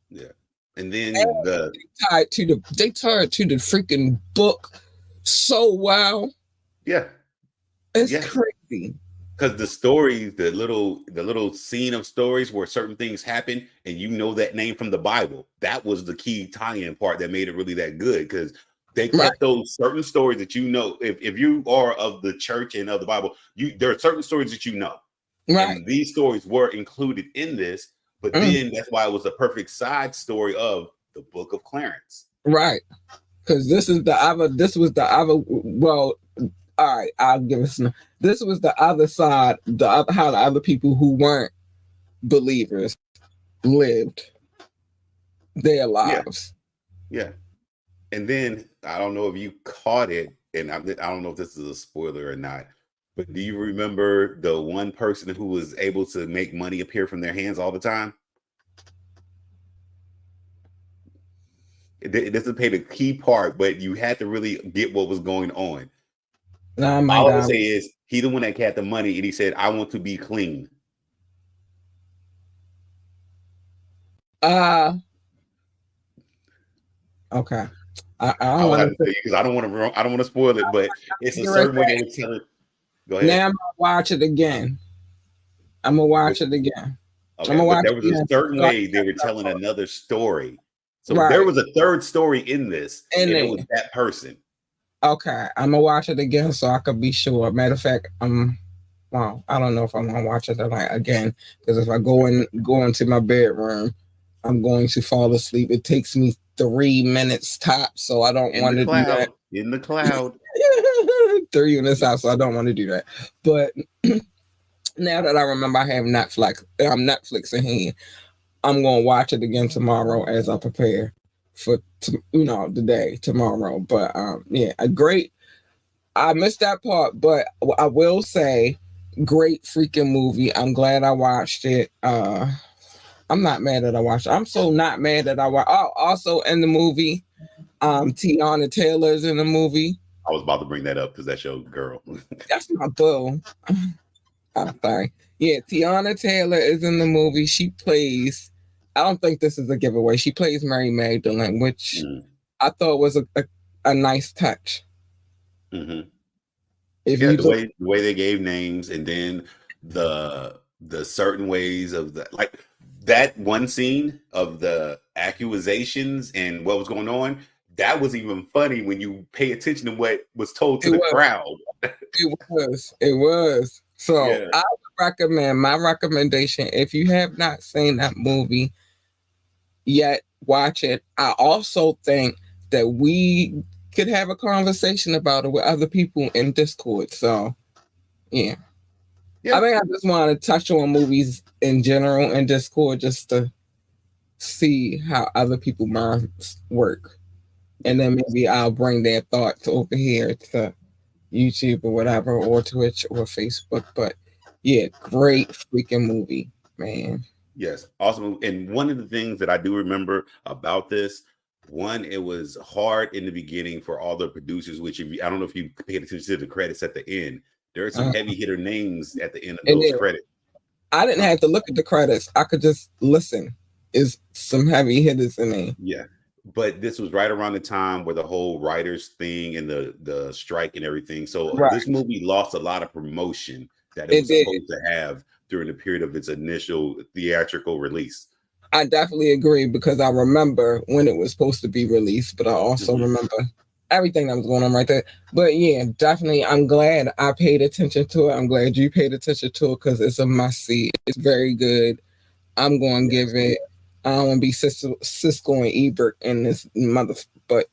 Yeah. And then And they tied to the freaking book so well. yeah, It's yes. crazy. Because the stories, the little scene of stories where certain things happen, and you know that name from the Bible, that was the key tie-in part that made it really that good. Because they Right, kept those certain stories that you know. If you are of the church and of the Bible, there are certain stories that you know, right, and these stories were included in this. But mm, then that's why it was a perfect side story of the Book of Clarence. right. Because this is the other. This was the other. Well, all right. I'll give us. This was the other side. How the other people who weren't believers lived their Yeah, lives. yeah. And then I don't know if you caught it, and I don't know if this is a spoiler or not, but do you remember the one person who was able to make money appear from their hands all the time? It doesn't play the key part, but you had to really get what was going on. Oh my All I would God. say is he the one that had the money, and he said, "I want to be clean." Uh okay. I I don't will want have to to tell you because I don't want to spoil it, but it's a figure it certain way they out. would tell it. Go ahead. Now I'm gonna watch it again. I'm gonna watch it again. I'm Okay, gonna but watch there it was a again. certain So I way they were can catch telling up. another story. So there Right. was a third story in this, And and it was then that person. okay, I'm gonna watch it again so I could be sure. Matter of fact, well, I don't know if I'm gonna watch it tonight again because if I go into my bedroom, I'm going to fall asleep. It takes me 3 minutes top, so I don't In want the to do that. cloud, in the cloud. 3 minutes out, so I don't want to do that. But now that I remember I have Netflix in hand, I'm gonna watch it again tomorrow as I prepare for the day tomorrow. But yeah, a great. I missed that part, but I will say, great freaking movie. I'm glad I watched it. I'm not mad that I watched it. I'm so not mad that I watched. Oh, also in the movie, Tiana Taylor's in the movie. I was about to bring that up because that's your girl. That's my boo. I'm sorry. Yeah, Tiana Taylor is in the movie. She plays. I don't think this is a giveaway. She plays Mary Magdalene, which Mm, I thought was a nice touch. mhm. If Yeah, you the look, way they gave names, and then the certain ways of the like that one scene of the accusations and what was going on. That was even funny when you pay attention to what was told to it the was, crowd. it was. So Yeah, I would recommend my recommendation. If you have not seen that movie yet, watch it. I also think that we could have a conversation about it with other people in Discord. So yeah. I yeah, think I just want to touch on movies in general in Discord just to see how other people's minds work. yeah. And then maybe I'll bring their thoughts over here to YouTube or whatever, or Twitch or Facebook. But yeah, great freaking movie, man. Yes, awesome. And one of the things that I do remember about this, one, it was hard in the beginning for all the producers, which if you, I don't know if you paid attention to the credits at the end. There are some Uh, heavy hitter names at the end of and those then credits. I didn't have to look at the credits. I could just listen. Is some heavy hitters in there. Yeah. But this was right around the time where the whole writers thing and the strike and everything. So Right. this movie lost a lot of promotion that it It was did. supposed to have during the period of its initial theatrical release. I definitely agree because I remember when it was supposed to be released, but I also Mhm. remember everything that was going on right there. But yeah, definitely, I'm glad I paid attention to it. I'm glad you paid attention to it because it's a must see. It's very good. I'm going to give Yes. it. I don't want to be Cisco and Ebert in this mother, but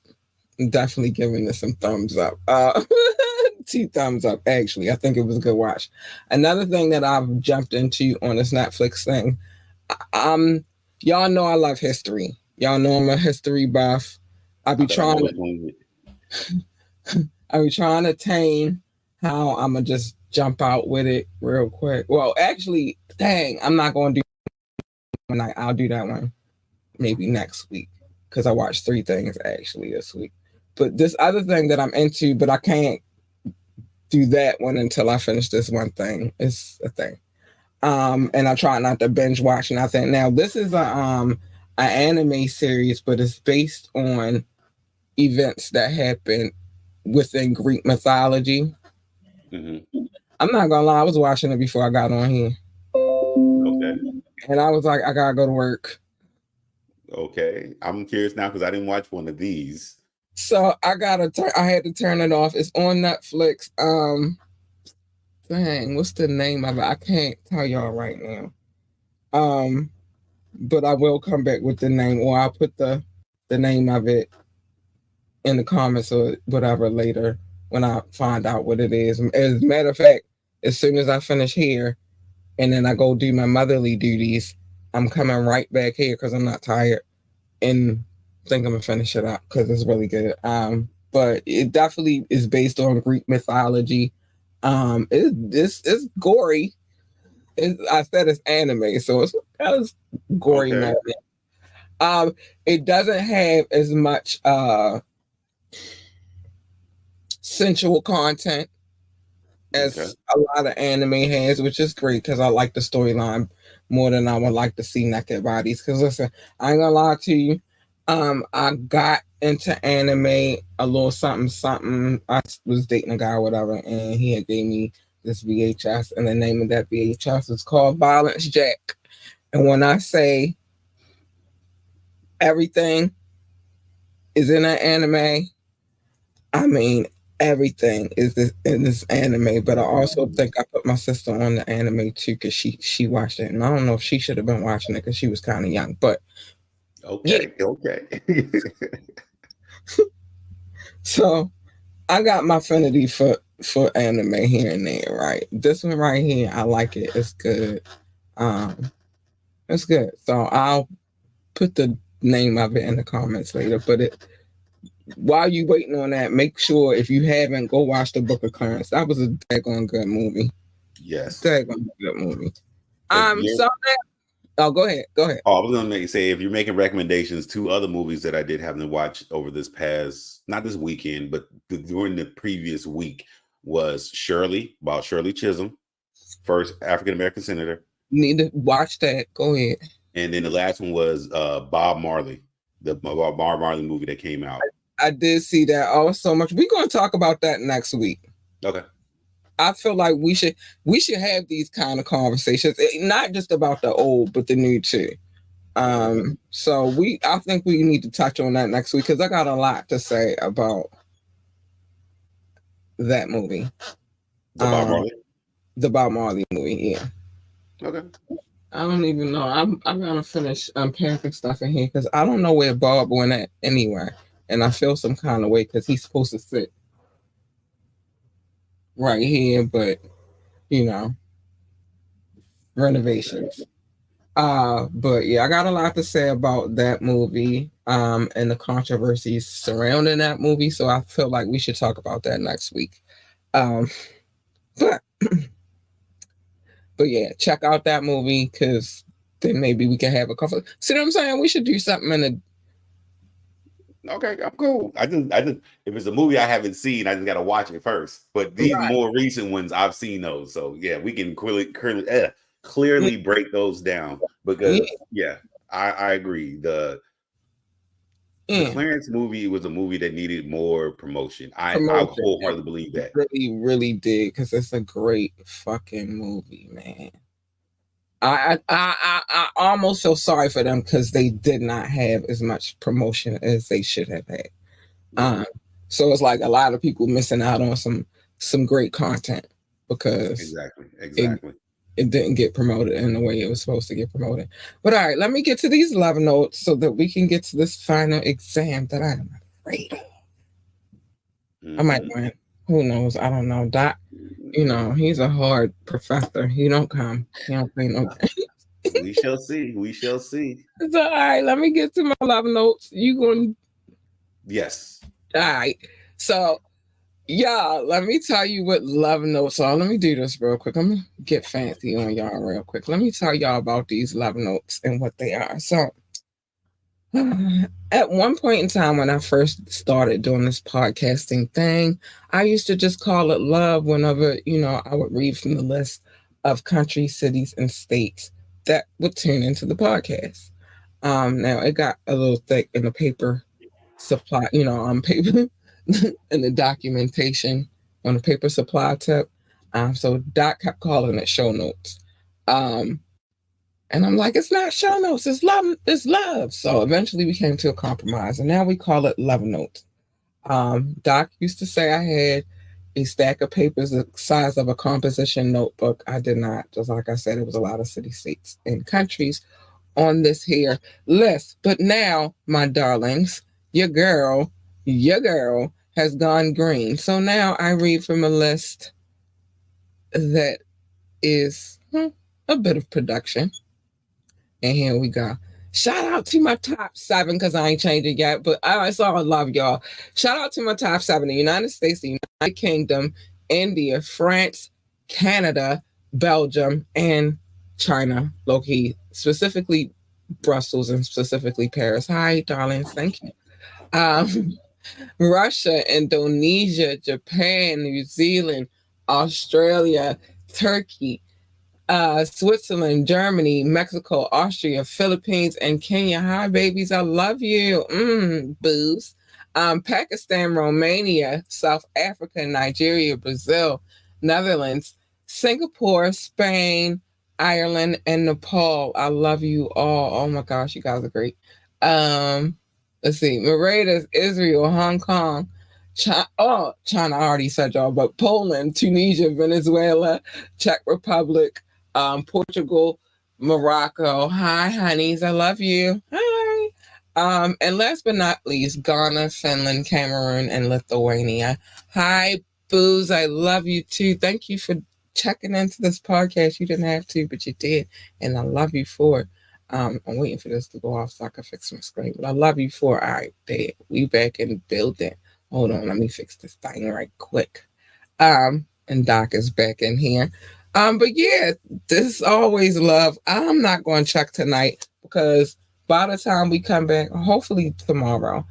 I'm definitely giving this some thumbs up. 2 thumbs up, actually. I think it was a good watch. Another thing that I've jumped into on this Netflix thing, um, y'all know I love history. Y'all know I'm a history buff. I I be bet I know trying which to, one. I be trying to tame how I'm gonna just jump out with it real quick. Well, actually, dang, I'm not going to do one night. I'll do that one maybe next week because I watched 3 things actually this week. But this other thing that I'm into, but I can't do that one until I finish this one thing. It's a thing. And I try not to binge watch nothing. Now this is an anime series, but it's based on events that happen within Greek mythology. Hmm. I'm not gonna lie, I was watching it before I got on here, Okay. and I was like, I gotta go to work. Okay. I'm curious now because I didn't watch one of these. So I had to turn it off. It's on Netflix. Dang, what's the name of it? I can't tell y'all right now. Um, but I will come back with the name, or I'll put the name of it in the comments or whatever later when I find out what it is. As a matter of fact, as soon as I finish here and then I go do my motherly duties, I'm coming right back here because I'm not tired and think I'm gonna finish it up because it's really good. But it definitely is based on Greek mythology. It's gory. I said it's anime, so it's kind of gory, Okay. man. It doesn't have as much sensual content Okay. as a lot of anime has, which is great because I like the storyline more than I would like to see naked bodies. Because listen, I ain't gonna lie to you, I got into anime a little something something. I was dating a guy or whatever, and he had gave me this VHS, and the name of that VHS is called Violence Jack. And when I say everything is in an anime, I mean, everything is in this anime, but I also think I put my sister on the anime too because she watched it, and I don't know if she should have been watching it because she was kind of young. But yeah, Okay. Okay. so I got my affinity for anime here and there. Right, this one right here, I like it. It's good. Um, it's good. So I'll put the name of it in the comments later. But while you waiting on that, make sure if you haven't, go watch the Book of Clarence. That was a daggone good movie. Yes. Daggone good movie. If you're, So oh, go ahead, go ahead. oh, I was gonna say if you're making recommendations, two other movies that I did happen to watch over this past, not this weekend, but during the previous week was Shirley, about Shirley Chisholm, first African American senator, You need to watch that. Go ahead. and then the last one was Bob Marley, the Bob Marley movie that came out. I did see that. Oh, so much. We're gonna talk about that next week. Okay. I feel like we should have these kind of conversations, not just about the old, but the new too. Okay. So I think we need to touch on that next week because I got a lot to say about that movie. The Bob Um, Marley. the Bob Marley movie. Yeah. Okay. I don't even know. I'm gonna finish unpacking stuff in here because I don't know where Bob went at anywhere, and I feel some kind of way because he's supposed to sit right here, but you know, renovations. But yeah, I got a lot to say about that movie, and the controversies surrounding that movie. So I feel like we should talk about that next week. Um, but but yeah, check out that movie because then maybe we can have a couple. See what I'm saying? We should do something in the Okay, I'm cool. I just, if it's a movie I haven't seen, I just got to watch it first. But these right. more recent ones, I've seen those. So yeah, we can clearly break those down Yeah, because yeah, I agree. The yeah. Clarence movie was a movie that needed more promotion. I Promotion. wholeheartedly believe that. Really, really did because it's a great fucking movie, man. I almost feel sorry for them because they did not have as much promotion as they should have had. Yeah, Um, so it's like a lot of people missing out on some great content because exactly, it exactly. it didn't get promoted in the way it was supposed to get promoted. But all right, let me get to these love notes so that we can get to this final exam that I am afraid of. I might Hmm. win. Who knows? I don't know. Doc, he's a hard professor. He don't come. He don't play no. We shall see. We shall see. So all right, let me get to my love notes. You going Yes. all right. So y'all, let me tell you what love notes are. Let me do this real quick. I'm gonna get fancy on y'all real quick. Let me tell y'all about these love notes and what they are. So at one point in time when I first started doing this podcasting thing, I used to just call it love whenever, I would read from the list of countries, cities, and states that would tune into the podcast. Now it got a little thick in the paper supply, on paper in the documentation on the paper supply tip. So Doc kept calling it show notes. Um, and I'm like, it's not show notes, it's love, it's love. So eventually we came to a compromise and now we call it love notes. Doc used to say I had a stack of papers the size of a composition notebook. I did not. Just like I said, it was a lot of city, states, and countries on this here list. But now, my darlings, your girl has gone green. So now I read from a list that is a bit of production. And here we go. Shout out to my top 7 because I ain't changed it yet, but I saw I love y'all. Shout out to my top 7: the United States, the United Kingdom, India, France, Canada, Belgium, and China, low key, specifically Brussels and specifically Paris. Hi, darlings. Thank you. Um, Russia, Indonesia, Japan, New Zealand, Australia, Turkey, Switzerland, Germany, Mexico, Austria, Philippines, and Kenya. Hi, babies. I love you. Boos. Pakistan, Romania, South Africa, Nigeria, Brazil, Netherlands, Singapore, Spain, Ireland, and Nepal. I love you all. Oh my gosh, you guys are great. Let's see. Mauritius, Israel, Hong Kong, China, I already said y'all, but Poland, Tunisia, Venezuela, Czech Republic, Portugal, Morocco. Hi, honeys. I love you. Hi. And last but not least, Ghana, Finland, Cameroon, and Lithuania. Hi, booze. I love you too. Thank you for checking into this podcast. You didn't have to, but you did. And I love you for it. I'm waiting for this to go off so I can fix my screen. But I love you for it. All right, there. We back in the building. Hold on, let me fix this thing right quick. And Doc is back in here. But yeah, this always love. I'm not going to check tonight because by the time we come back, hopefully tomorrow,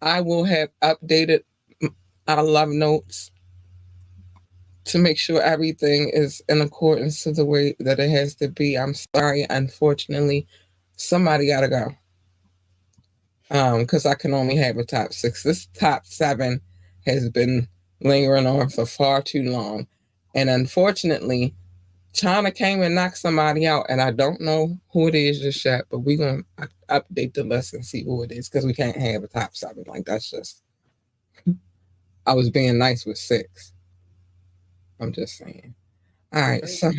I will have updated our love notes to make sure everything is in accordance to the way that it has to be. I'm sorry, unfortunately, somebody got to go. Because I can only have a top 6. This top 7 has been lingering on for far too long. And unfortunately, China came and knocked somebody out, and I don't know who it is just yet, but we're going to update the list and see who it is because we can't have a top 7. Like, that's just, I was being nice with 6. I'm just saying. All right, so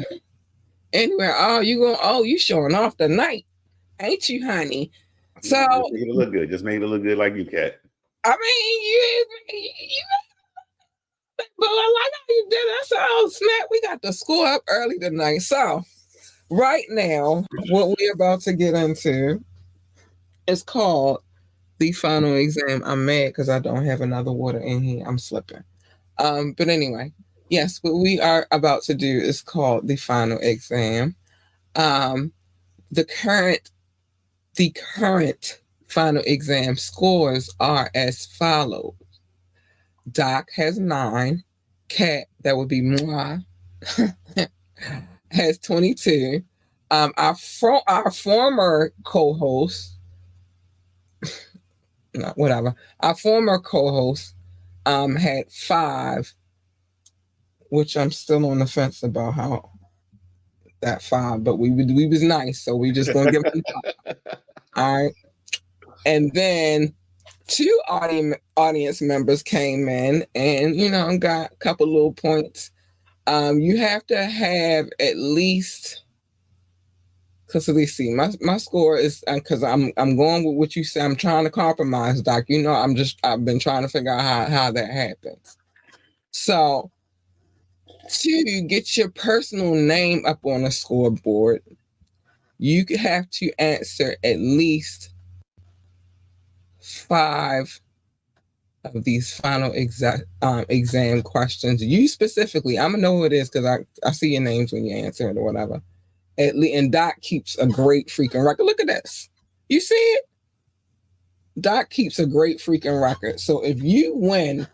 anyway, you showing off tonight, ain't you, honey? So just make it look good. Just make it look good like you, Cat. I mean, you but I like how you did that. So, oh, snap, we got the school up early tonight. So, right now, what we're about to get into is called the final exam. I'm mad because I don't have another water in here. I'm slipping. But anyway, yes, what we are about to do is called the final exam. Um, the current final exam scores are as follows. Doc has 9. Cat, that would be moi, has 22. Our former co-host, no, whatever. Our former co-host had 5, which I'm still on the fence about how that 5, but we was nice, so we just gonna give him 5. All right. And then 2 audience members came in and got a couple little points. You have to have at least, because let's see, my score is because I'm going with what you say. I'm trying to compromise, Doc. I've been trying to figure out how that happens. So to get your personal name up on a scoreboard, you have to answer at least 5 of these final exam questions. You specifically, I'm gonna know who it is because I see your names when you answer it or whatever. And Doc keeps a great freaking record. Look at this. You see it? Doc keeps a great freaking record. So if you win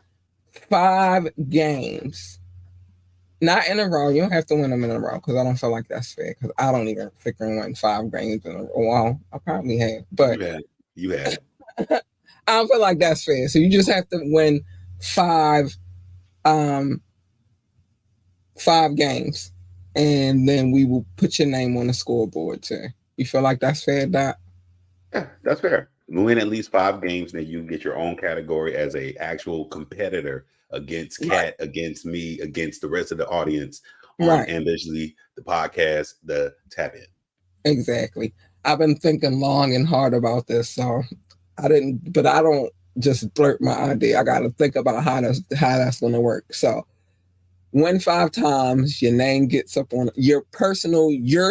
5 games, Not in a row. You don't have to win them in a row because I don't feel like that's fair. Because I don't even freaking win 5 games in a row. Well, I probably have, but You have. I don't feel like that's fair. So you just have to win five, um, 5 games, and then we will put your name on the scoreboard too. You feel like that's fair, Doc? Yeah, that's fair. Win at least 5 games, then you get your own category as a actual competitor against Right. Kat, against me, against the rest of the audience on Right. Ambitiously, the podcast, the Tap In. Exactly. I've been thinking long and hard about this, so I don't just blurt my idea. I got to think about how that's going to work. So win 5 times, your name gets up on your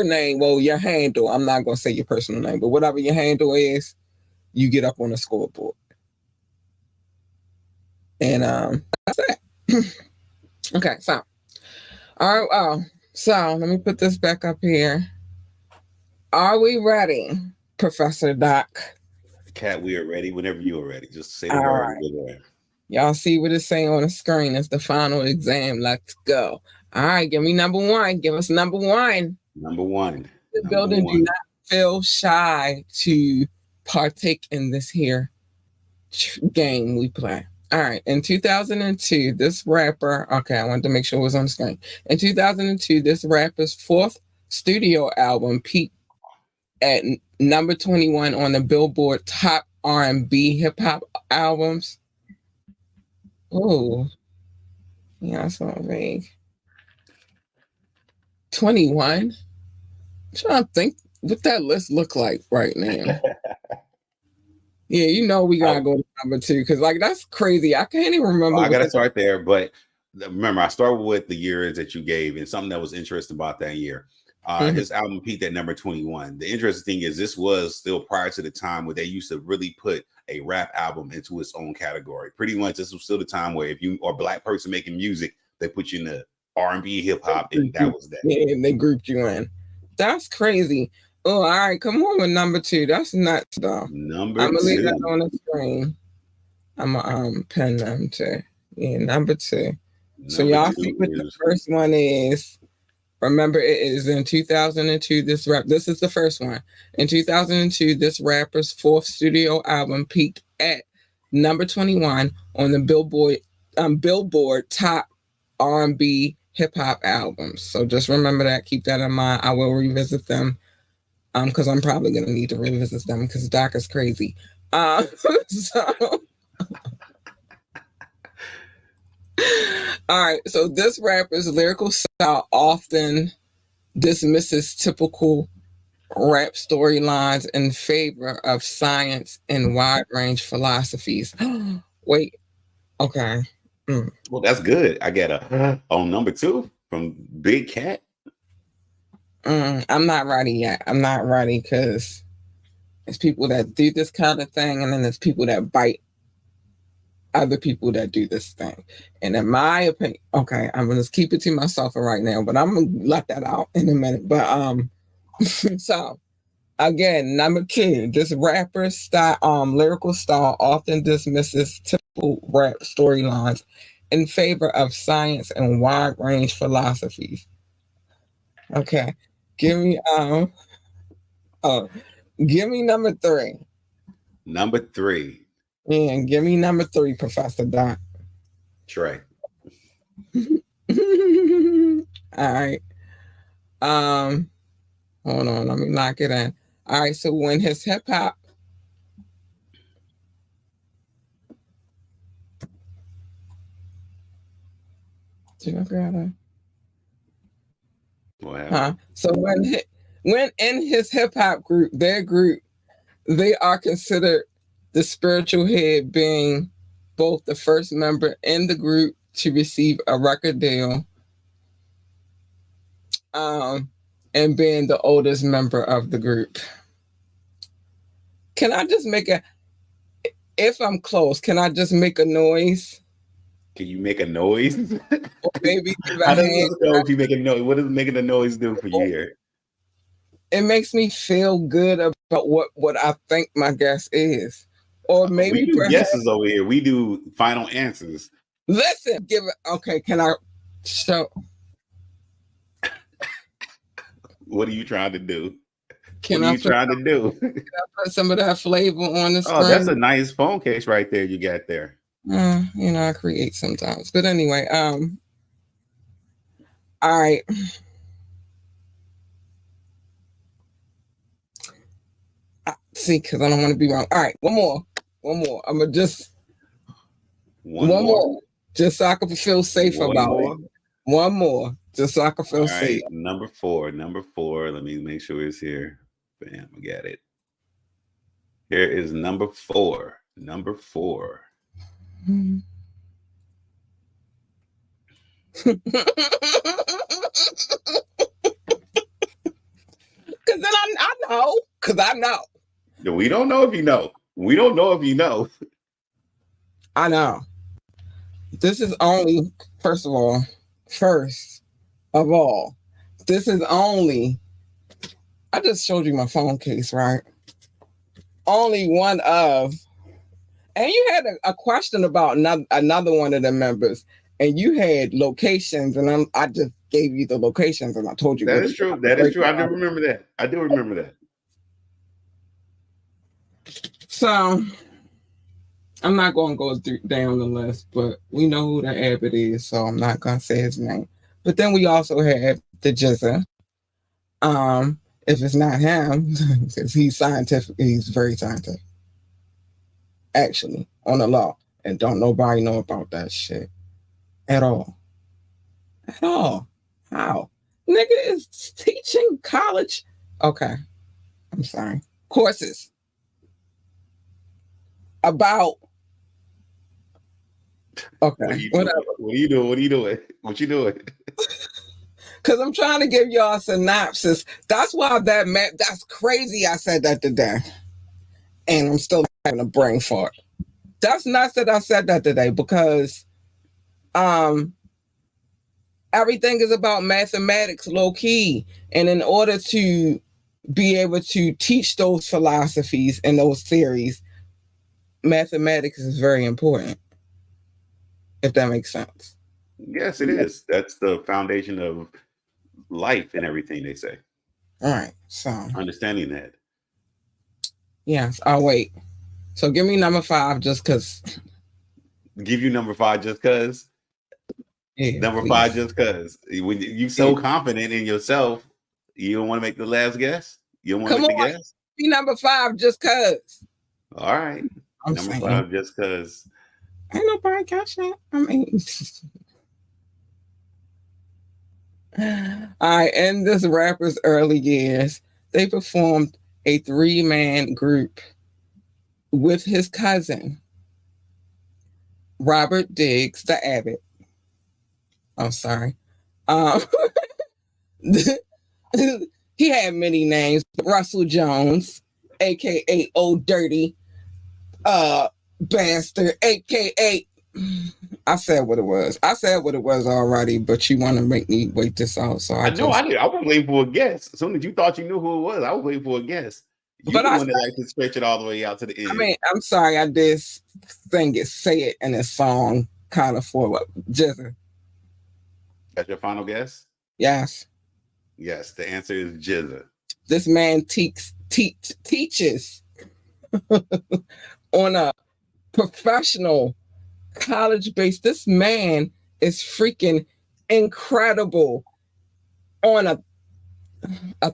name, well, your handle. I'm not going to say your personal name, but whatever your handle is, you get up on the scoreboard. And that's it. Okay, so all right, so let me put this back up here. Are we ready, Professor Doc? Kat, we are ready whenever you are ready. Just say the All word. right. We're there. Y'all see what it's saying on the screen. It's the final exam. Let's go. All right, give me number one. Give us number one. Number one. The Number building do one. not feel shy to partake in this here game we play. All right, in 2002, this rapper, okay, I wanted to make sure it was on the screen. In 2002, this rapper's fourth studio album peaked at number 21 on the Billboard Top R&B Hip Hop Albums. Oh, yeah, that's not vague. 21? I'm trying to think what that list look like right now. Yeah, we gotta go to number 2 because like that's crazy. I can't even remember. I gotta start there, but remember, I started with the years that you gave, and something that was interesting about that year. His album peaked at number 21. The interesting thing is this was still prior to the time where they used to really put a rap album into its own category. Pretty much, this was still the time where if you are a black person making music, they put you in the R&B, hip hop, and that was that. Yeah, and they grouped you in. That's crazy. Oh, all right, come on with number 2. That's nuts, though. Number I'm gonna leave 2. that on the screen. I'm gonna pen them too. Yeah, number 2. So Number y'all 2 see what the is first one is. Remember, it is in 2002. This is the first one. In 2002, this rapper's fourth studio album peaked at number 21 on the Billboard Top R&B Hip Hop Albums. So just remember that. Keep that in mind. I will revisit them because I'm probably gonna need to revisit them because Doc is crazy. So. All right, so this rapper's lyrical style often dismisses typical rap storylines in favor of science and wide range philosophies. Wait, okay. Well, that's good. I get a on number 2 from Big Cat. I'm not ready yet. I'm not ready because there's people that do this kind of thing, and then there's people that bite other people that do this thing. And in my opinion, okay, I'm gonna keep it to myself for right now, but I'm gonna let that out in a minute. But so again, number 2, this rapper style, lyrical style often dismisses typical rap storylines in favor of science and wide range philosophies. Okay, give me give me number 3. Number 3. And give me number 3, Professor Doc. Trey. All right. Hold on, let me lock it in. All right, so when his hip hop So when in his hip hop group, they are considered the spiritual head, being both the first member in the group to receive a record deal, and being the oldest member of the group. Can I just if I'm close, can I just make a noise? Can you make a noise? Or maybe give a How does hand? this go if you make a noise? What does making a noise do for you here? It makes me feel good about what I think my guess is. Or maybe we do guesses over here. We do final answers. Listen, give it. Okay, can I show? What are you trying to do? What Can are I you trying to do? put some of that flavor on the Oh, that's screen? a nice phone case right there you got there. I create sometimes. But anyway, all right. See, because I don't want to be wrong. All right, one more. I'm gonna just One one more. more, just so I can feel safe One about more. it. One more, just so I can All feel right, safe. number four. Number four. Let me make sure it's here. Bam, I got it. Here is number four. Number four. Because then I know. Because I know. We don't know if you know. We don't know if you know. I know. This is only, first of all, this is only, I just showed you my phone case, right? Only one of, and you had a question about another one of the members, and you had locations, and I just gave you the locations, and I told you That what is to true. That is break true. I do down. remember that. I do remember that. So I'm not going to go down the list, but we know who the Abbott is, so I'm not going to say his name. But then we also have the Jizza. If it's not him, because he's scientific, he's very scientific, actually, on the law, and don't nobody know about that shit at all. At all. How? Nigga is teaching college. Okay, I'm sorry. Courses about. What are Okay, you doing? whatever. What are you doing? What are you doing? What you doing? Because I'm trying to give y'all a synopsis. That's why that's crazy. I said that today, and I'm still having a brain fart. That's nuts that I said that today because um everything is about mathematics low key, and in order to be able to teach those philosophies and those theories, mathematics is very important, if that makes sense. Yes, it is. That's the foundation of life and everything they say. All right, so Understanding that. yes, I'll wait. So give me number 5 just because. Give you number five just cause. Yeah, Number five please. just cause. When you Yeah. so confident in yourself, you don't want to make the last guess. You don't want to Come make the on, guess. be number 5 just because. All right. I'm Number saying. five just cause. Ain't nobody catching it. I mean, in this rapper's early years, they performed a 3-man group with his cousin, Robert Diggs, the Abbott. I'm sorry. Um, he had many names. Russell Jones, aka Old Dirty Bastard, aka I said what it was. I said what it was already, but you want to make me wait this out, so I I know I just. did. I was waiting for a guess. As soon as you thought you knew who it was, I was waiting for a guess. You But the one that likes to stretch it all the way out to the I end. mean, I'm sorry, I did sing it, say it in a song, kind of for what? Jizzer. That's your final guess? Yes, Yes, the answer is Jizza. this man teaches on a professional college base. This man is freaking incredible on a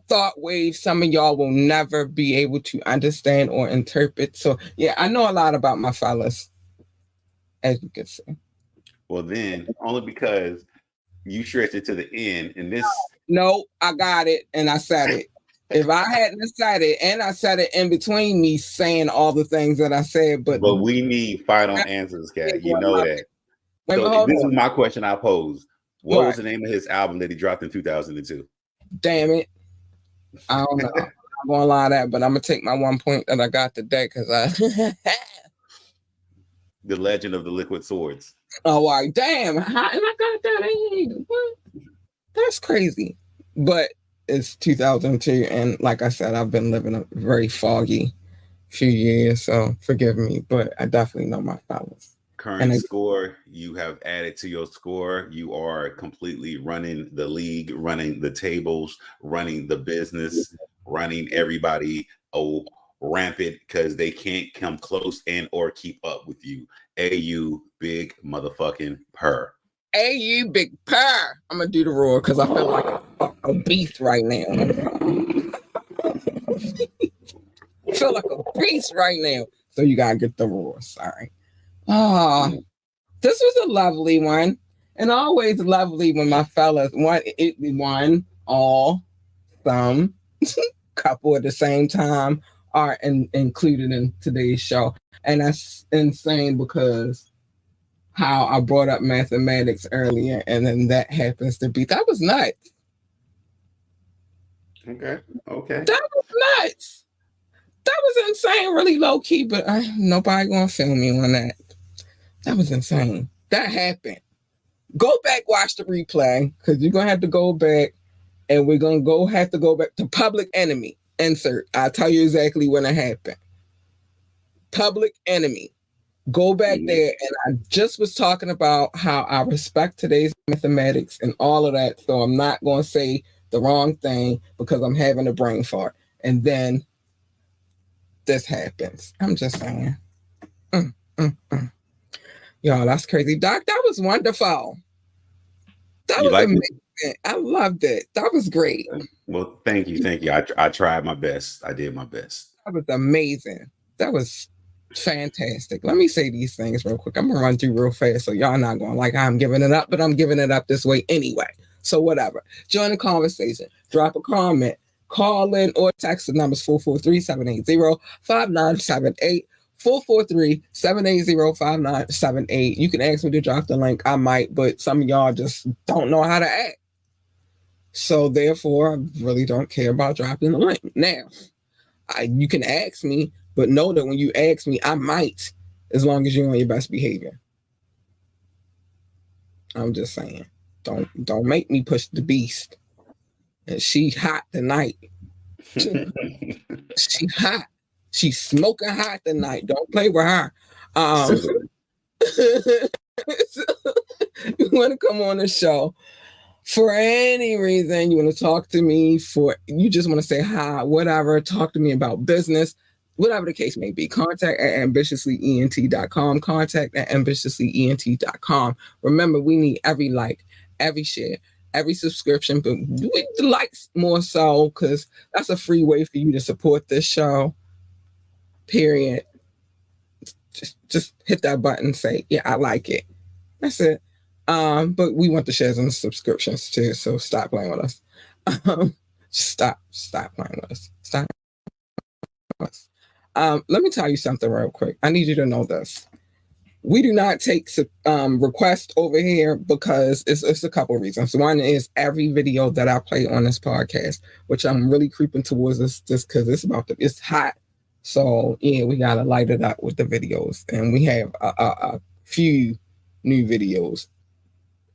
thought wave some of y'all will never be able to understand or interpret. So yeah, I know a lot about my fellas, as you can see. Well, then, only because you stretched it to the end, and this. No, I got it and I said it. If I hadn't said it, and I said it in between me saying all the things that I said, but We need final answers, Kat. You know that. Wait, So but this hold is on. my question I posed. What was What? the name of his album that he dropped in 2002? Damn it. I don't know. I'm not gonna lie to that, but I'm gonna take my 1 point that I got today because I The Legend of the Liquid Swords. oh right, damn. How, and I got that in. What? That's crazy. But it's 2002, and like I said, I've been living a very foggy few years, so forgive me, but I definitely know my fellas. current score, you have added to your score. You are completely running the league, running the tables, running the business, running everybody rampant because they can't come close and or keep up with you. AU big motherfucking purr. AU big purr. I'm gonna do the roar because I feel like a beast right now. I feel like a beast right now. So you gotta get the roar. Sorry. Ah, this was a lovely one, and always lovely when my fellas one all some couple at the same time are included in today's show, and that's insane because how I brought up mathematics earlier, and then that happens to be that was nuts. Okay. That was nuts. That was insane, really low key, but nobody gonna film me on that. That was insane. That happened. Go back, watch the replay, because you're gonna have to go back, and we're gonna have to go back to Public Enemy. Insert. I'll tell you exactly when it happened. Public Enemy. Go back there, and I just was talking about how I respect today's mathematics and all of that, so I'm not gonna say the wrong thing because I'm having a brain fart. And then this happens. I'm just saying. Y'all, that's crazy. Doc, that was wonderful. That was amazing. I loved it. That was great. Well, thank you. I tried my best. I did my best. That was amazing. That was fantastic. Let me say these things real quick. I'm gonna run through real fast so y'all not going like I'm giving it up, but I'm giving it up this way anyway. So whatever. Join the conversation. Drop a comment. Call in or text the numbers 443-780-5978. 443-780-5978. You can ask me to drop the link. I might, but some of y'all just don't know how to act. So therefore, I really don't care about dropping the link. Now, you can ask me, but know that when you ask me, I might, as long as you're on your best behavior. I'm just saying. Don't make me push the beast. And she hot tonight. She hot. She's smoking hot tonight. Don't play with her. You want to come on the show for any reason, you want to talk to me, you just want to say hi, whatever, talk to me about business, whatever the case may be, contact at ambitiouslyent.com, contact at ambitiouslyent.com. Remember, we need every like, every share, every subscription, but we the likes more so because that's a free way for you to support this show, period. Just hit that button, say, yeah, I like it. That's it. But we want the shares and the subscriptions too, so stop playing with us. Stop playing with us. Stop playing with us. Let me tell you something real quick. I need you to know this. We do not take requests over here because it's a couple of reasons. One is every video that I play on this podcast, which I'm really creeping towards this just because it's hot. So yeah, we gotta light it up with the videos, and we have a few new videos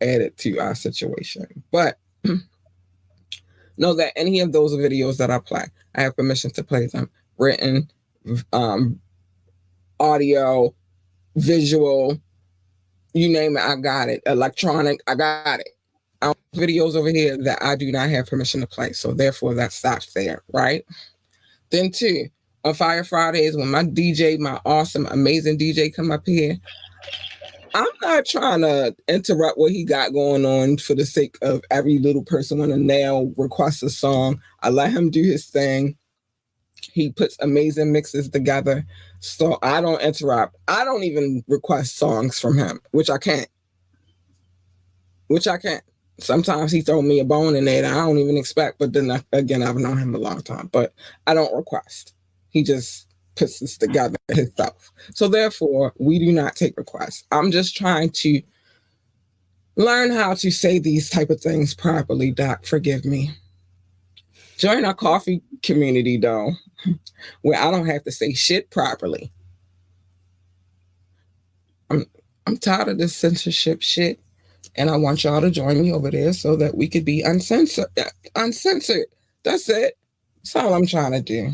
added to our situation. But know that any of those videos that I play, I have permission to play them. Written, audio, visual, you name it, I got it. Electronic, I got it. I have videos over here that I do not have permission to play. So therefore that stops there, right? Then two, on Fire Fridays, when my awesome, amazing DJ come up here, I'm not trying to interrupt what he got going on for the sake of every little person want to now request a song. I let him do his thing. He puts amazing mixes together. So I don't interrupt. I don't even request songs from him, which I can't. Sometimes he throw me a bone in there that I don't even expect. But then again, I've known him a long time. But I don't request. He just puts this together himself. So therefore, we do not take requests. I'm just trying to learn how to say these type of things properly, Doc. Forgive me. Join our coffee community, though, where I don't have to say shit properly. I'm tired of this censorship shit, and I want y'all to join me over there so that we could be uncensored. That's it. That's all I'm trying to do.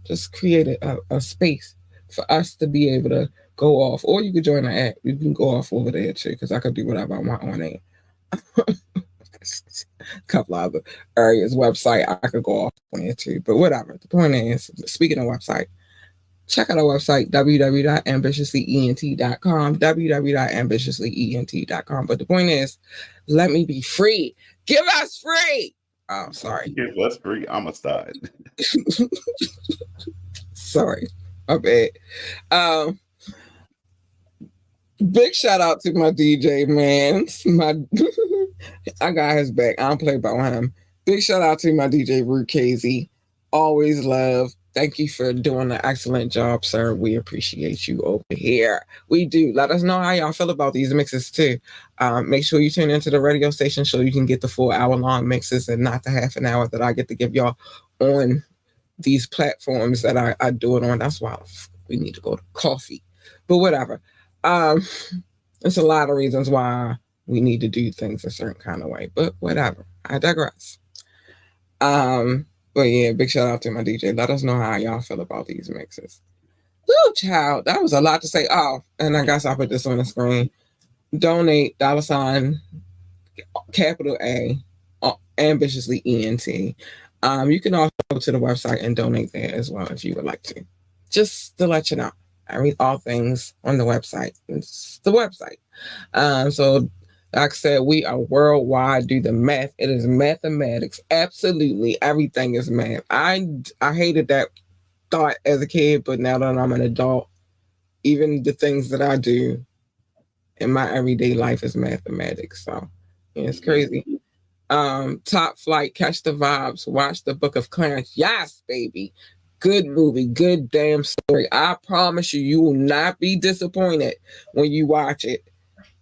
Just create a space for us to be able to go off, or you could join the app. You can go off over there too, because I could do whatever I want on it. A couple other areas, website, I could go off on it too. But whatever. The point is, speaking of website, check out our website, www.ambitiouslyent.com, www.ambitiouslyent.com. But the point is, let me be free. Give us free. Oh, sorry. Give us free. I'm going to start. Sorry. My bad. Um, Big shout out to my DJ, man. I got his back. I don't play about him. Big shout out to my DJ, Root Casey. Always love. Thank you for doing an excellent job, sir. We appreciate you over here. We do. Let us know how y'all feel about these mixes too. Make sure you tune into the radio station so you can get the full hour-long mixes and not the half an hour that I get to give y'all on these platforms that I do it on. That's why we need to go to coffee. But whatever. There's a lot of reasons why we need to do things a certain kind of way, but whatever. I digress. But yeah, big shout out to my DJ. Let us know how y'all feel about these mixes. Ooh, child, that was a lot to say. Oh, and I guess I'll put this on the screen. Donate $ capital A ambitiously ENT. You can also go to the website and donate there as well if you would like to. Just to let you know. I read all things on the website. It's the website. So, like I said, we are worldwide. Do the math. It is mathematics. Absolutely, everything is math. I hated that thought as a kid, but now that I'm an adult, even the things that I do in my everyday life is mathematics. So, yeah, it's crazy. Top Flight, Catch the Vibes, watch The Book of Clarence. Yes, baby. Good movie, good damn story. I promise you, you will not be disappointed when you watch it.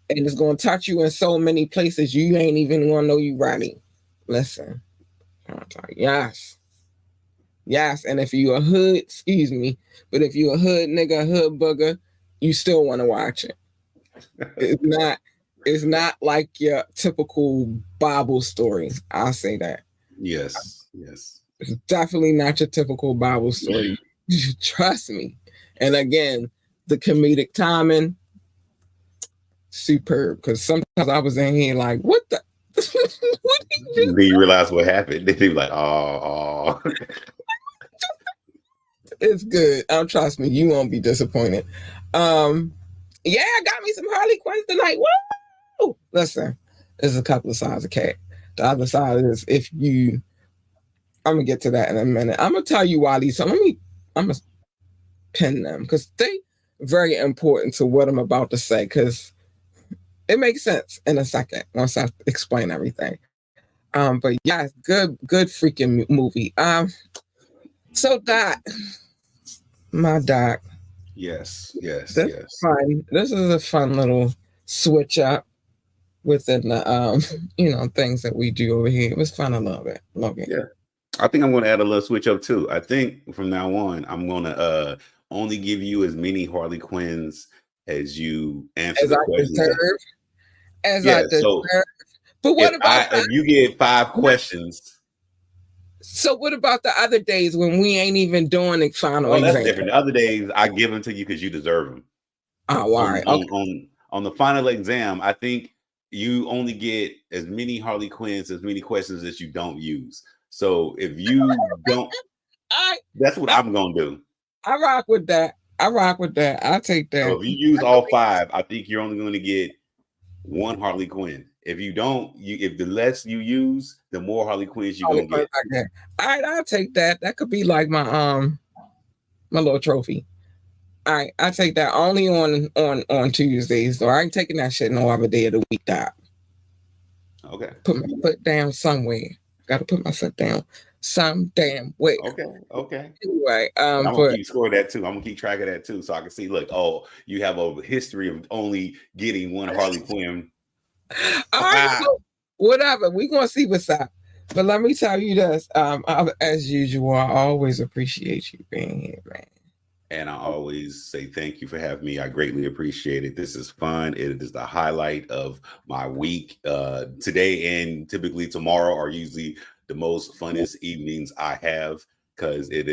And it's going to touch you in so many places you ain't even going to know you ready. Listen. Yes. Yes. And if you a hood, excuse me, but if you a hood nigga, hood booger, you still want to watch it. It's not like your typical Bible story. I'll say that. Yes. Yes. It's definitely not your typical Bible story. Trust me. And again, the comedic timing, superb. Because sometimes I was in here like, what the? What Then you realize what happened. Then you like, oh. It's good. Trust me, you won't be disappointed. Yeah, I got me some Harley Quinn tonight. Woo! Listen, there's a couple of sides of cat. The other side is if you. I'm gonna get to that in a minute. I'm gonna tell you why these. So I'm gonna pin them because they very important to what I'm about to say because it makes sense in a second once I explain everything. But yeah, good freaking movie. So Doc, my Doc. Yes, yes, This yes. fun. This is a fun little switch up within the things that we do over here. It was fun a little bit. Yeah. I think I'm going to add a little switch up too. I think from now on, I'm going to only give you as many Harley Quinns as you answer as the I questions. deserve. As yeah, I deserve. So but what about if you get 5 questions? So what about the other days when we ain't even doing the final Well, that's exam? different. The other days, I give them to you because you deserve them. Oh, all right. Okay. On the final exam, I think you only get as many Harley Quinns, as many questions as you don't use. So if you don't, that's what I'm gonna do. I rock with that. I'll take that. So if you use all 5, I think you're only going to get 1 Harley Quinn. If you don't, if the less you use, the more Harley Quinns you're gonna get. All right, I'll take that. That could be like my little trophy. All right, I take that only on Tuesdays. So I ain't taking that shit no other day of the week. That. Okay. Put my foot down somewhere. Got to put my foot down some damn way. Okay. Anyway, I'm gonna keep score of that too. I'm gonna keep track of that too, so I can see. Look, you have a history of only getting 1 Harley Quinn. All right, whatever. We're gonna see what's up. But let me tell you this. As usual, I always appreciate you being here, man. And I always say thank you for having me. I greatly appreciate it. This is fun. It is the highlight of my week. Today and typically tomorrow are usually the most funnest evenings I have because it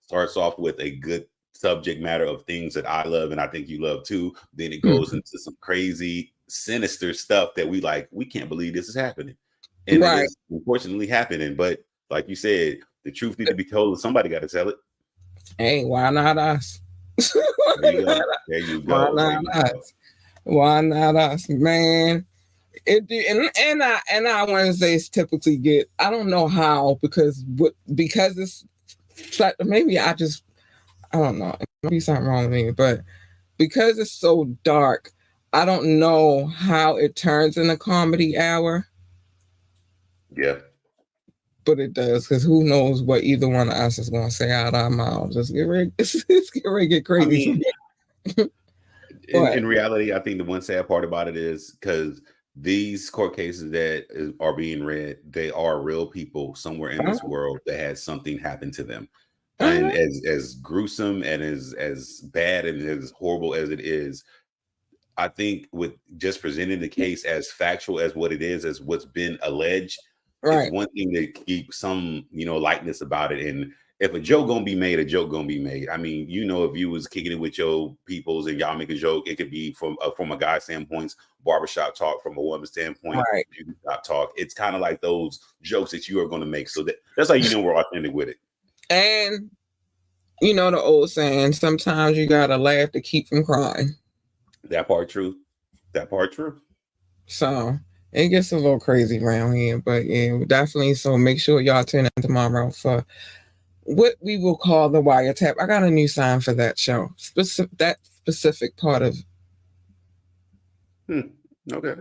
starts off with a good subject matter of things that I love and I think you love too, then it goes into some crazy, sinister stuff that we can't believe this is happening. And it Right. is unfortunately happening. But like you said, the truth need to be told and somebody got to tell it. Hey, why not us? There you go. There you Why go. There not you go. us? Why not us, man? And our Wednesdays typically get, I don't know how, because it's maybe I don't know, it might be something wrong with me, but because it's so dark, I don't know how it turns in a comedy hour. Yeah. But it does, because who knows what either one of us is going to say out our mouths. Let's get ready. Let's get ready to get I crazy. mean, But in reality, I think the one sad part about it is because these court cases that are being read, they are real people somewhere in this world that had something happen to them. And as gruesome and as bad and as horrible as it is, I think with just presenting the case as factual as what it is, as what's been alleged, it's right, one thing to keep some, lightness about it. And if a joke gonna be made, a joke gonna be made. I mean, if you was kicking it with your peoples and y'all make a joke, it could be from a guy's standpoint, barbershop talk, from a woman's standpoint, right. beauty shop talk. It's kind of like those jokes that you are going to make. So that's how we're authentic with it. And you know the old saying, sometimes you gotta laugh to keep from crying. That part true. That part true. So it gets a little crazy around here, but yeah, definitely. So make sure y'all tune in tomorrow for what we will call the wiretap. I got a new sign for that show. That specific part of, Okay.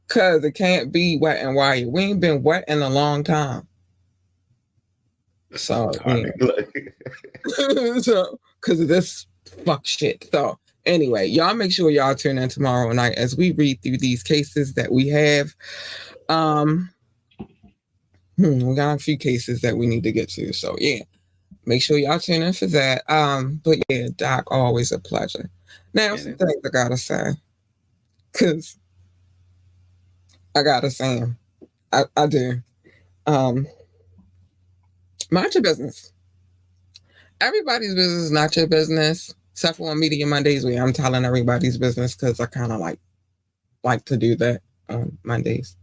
because it can't be wet and wired. We ain't been wet in a long time. So yeah. So because of this fuck shit. So anyway, y'all make sure y'all tune in tomorrow night as we read through these cases that we have. We got a few cases that we need to get to. So yeah, make sure y'all tune in for that. But yeah, Doc, always a pleasure. Now some things I gotta say, cause I gotta say 'em. I do. Mind your business. Everybody's business is not your business. Except for on Media Mondays, where I'm telling everybody's business, because I kind of like to do that on Mondays.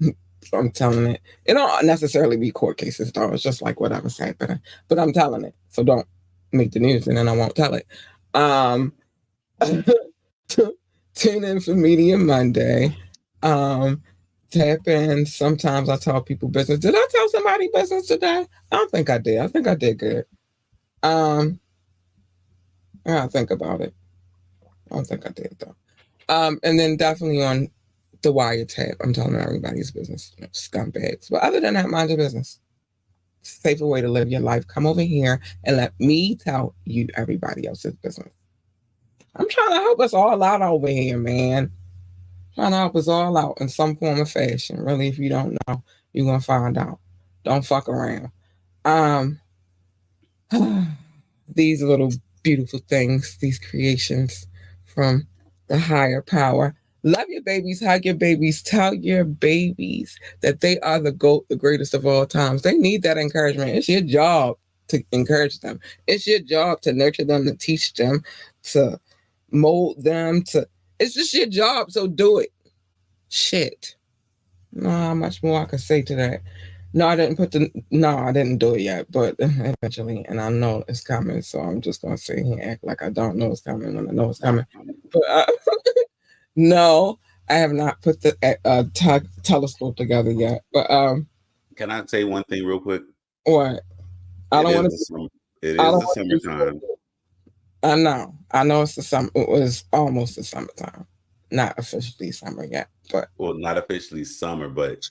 So I'm telling it. It don't necessarily be court cases though. It's just like whatever say, but I'm telling it. So don't make the news, and then I won't tell it. Tune in for Media Monday. Tap in. Sometimes I tell people business. Did I tell somebody business today? I don't think I did. I think I did good. I gotta think about it. I don't think I did though. And then definitely on the wiretap, I'm telling everybody's business, scumbags. But other than that, mind your business. Safer way to live your life. Come over here and let me tell you everybody else's business. I'm trying to help us all out over here, man. Trying to help us all out in some form or fashion. Really, if you don't know, you're gonna find out. Don't fuck around. These little beautiful things, these creations from the higher power. Love your babies, hug your babies, tell your babies that they are the GOAT, the greatest of all times. They need that encouragement. It's your job to encourage them. It's your job to nurture them, to teach them, to mold them, it's just your job, so do it. Shit. No, how much more I could say to that. No, I didn't do it yet, but eventually, and I know it's coming, so I'm just gonna sit here and act like I don't know it's coming when I know it's coming. But no, I have not put the telescope together yet. But can I say one thing real quick? What? I don't want to. It is the summertime. I know it's the summer. It was almost the summertime, not officially summer yet, but not officially summer, but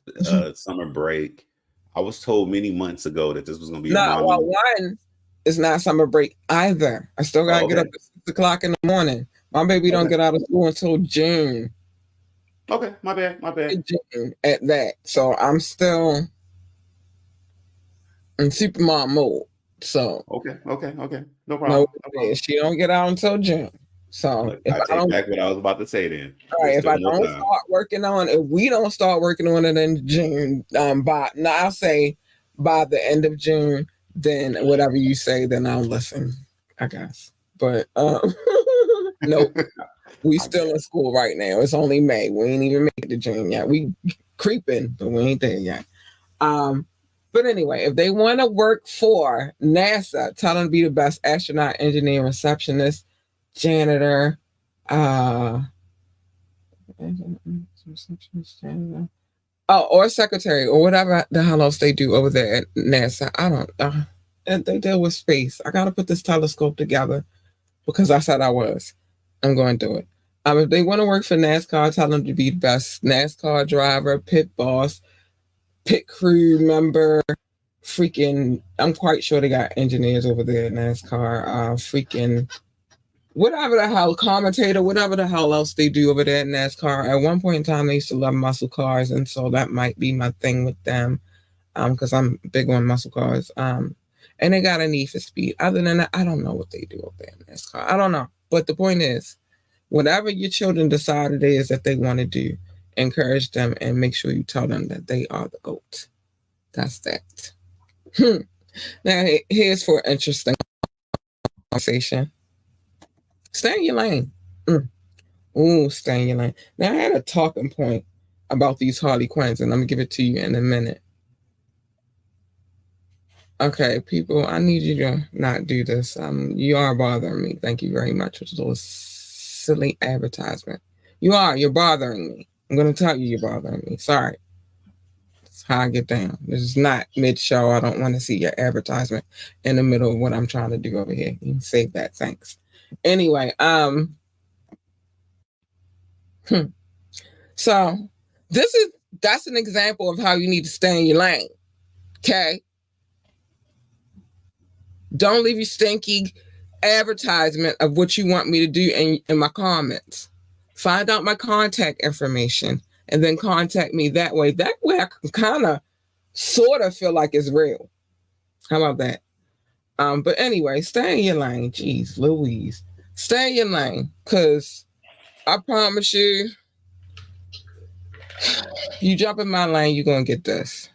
summer break. I was told many months ago that this was going to be a monument. One, it's not summer break either. I still gotta get up at 6:00 in the morning. My baby don't get out of school until June. Okay, my bad. June at that, so I'm still in supermom mode. So okay, no problem. She don't get out until June. So look, I take back what I was about to say. Then, all right, if I don't start working on it, if we don't start working on it in June, I'll say by the end of June, then whatever you say, then I'll listen, I guess. But nope, we I still got in school right now. It's only May. We ain't even made it to June yet. We creeping, but we ain't there yet. Um, but anyway, if they want to work for NASA, tell them to be the best astronaut, engineer, receptionist, janitor, uh, or secretary, or whatever the hell else they do over there at NASA. I don't. And they deal with space. I gotta put this telescope together because I said I was. I'm going to do it. If they want to work for NASCAR, tell them to be the best NASCAR driver, pit boss, pit crew member, freaking. I'm quite sure they got engineers over there at NASCAR. Freaking whatever the hell, commentator, whatever the hell else they do over there at NASCAR. At one point in time, they used to love muscle cars, and so that might be my thing with them. Because I'm big on muscle cars. And they got a need for speed. Other than that, I don't know what they do over there in NASCAR. I don't know. But the point is, whatever your children decide it is that they want to do, encourage them and make sure you tell them that they are the GOAT. That's that. Now, here's for an interesting conversation. Stay in your lane. Ooh, stay in your lane. Now, I had a talking point about these Harley Quinns, and I'm going to give it to you in a minute. Okay, people, I need you to not do this. You are bothering me. Thank you very much with a little silly advertisement. You're bothering me. I'm going to tell you you're bothering me. Sorry. That's how I get down. This is not mid-show. I don't want to see your advertisement in the middle of what I'm trying to do over here. You can save that. Thanks. Anyway, so that's an example of how you need to stay in your lane. Okay? Don't leave your stinky advertisement of what you want me to do in my comments. Find out my contact information and then contact me that way. That way I can kind of sort of feel like it's real. How about that? But anyway, stay in your lane. Jeez Louise. Stay in your lane. Cause I promise you, you jump in my lane, you're gonna get this.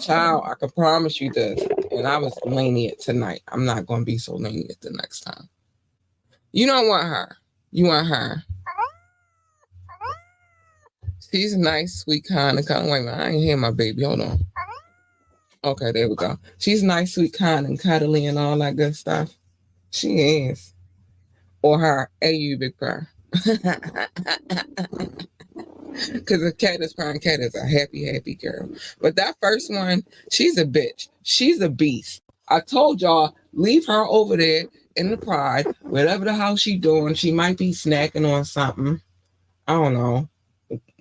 Child, I can promise you this. And I was lenient tonight. I'm not gonna be so lenient the next time. You don't want her. You want her. She's nice, sweet, kind, and wait a minute, I ain't hear my baby. Hold on. Okay, there we go. She's nice, sweet, kind, and cuddly and all that good stuff. She is. Or her. AU Big Purr. Because the cat is purring. Cat is a happy, happy girl. But that first one, she's a bitch. She's a beast. I told y'all, leave her over there in the pride, whatever the hell she doing. She might be snacking on something. I don't know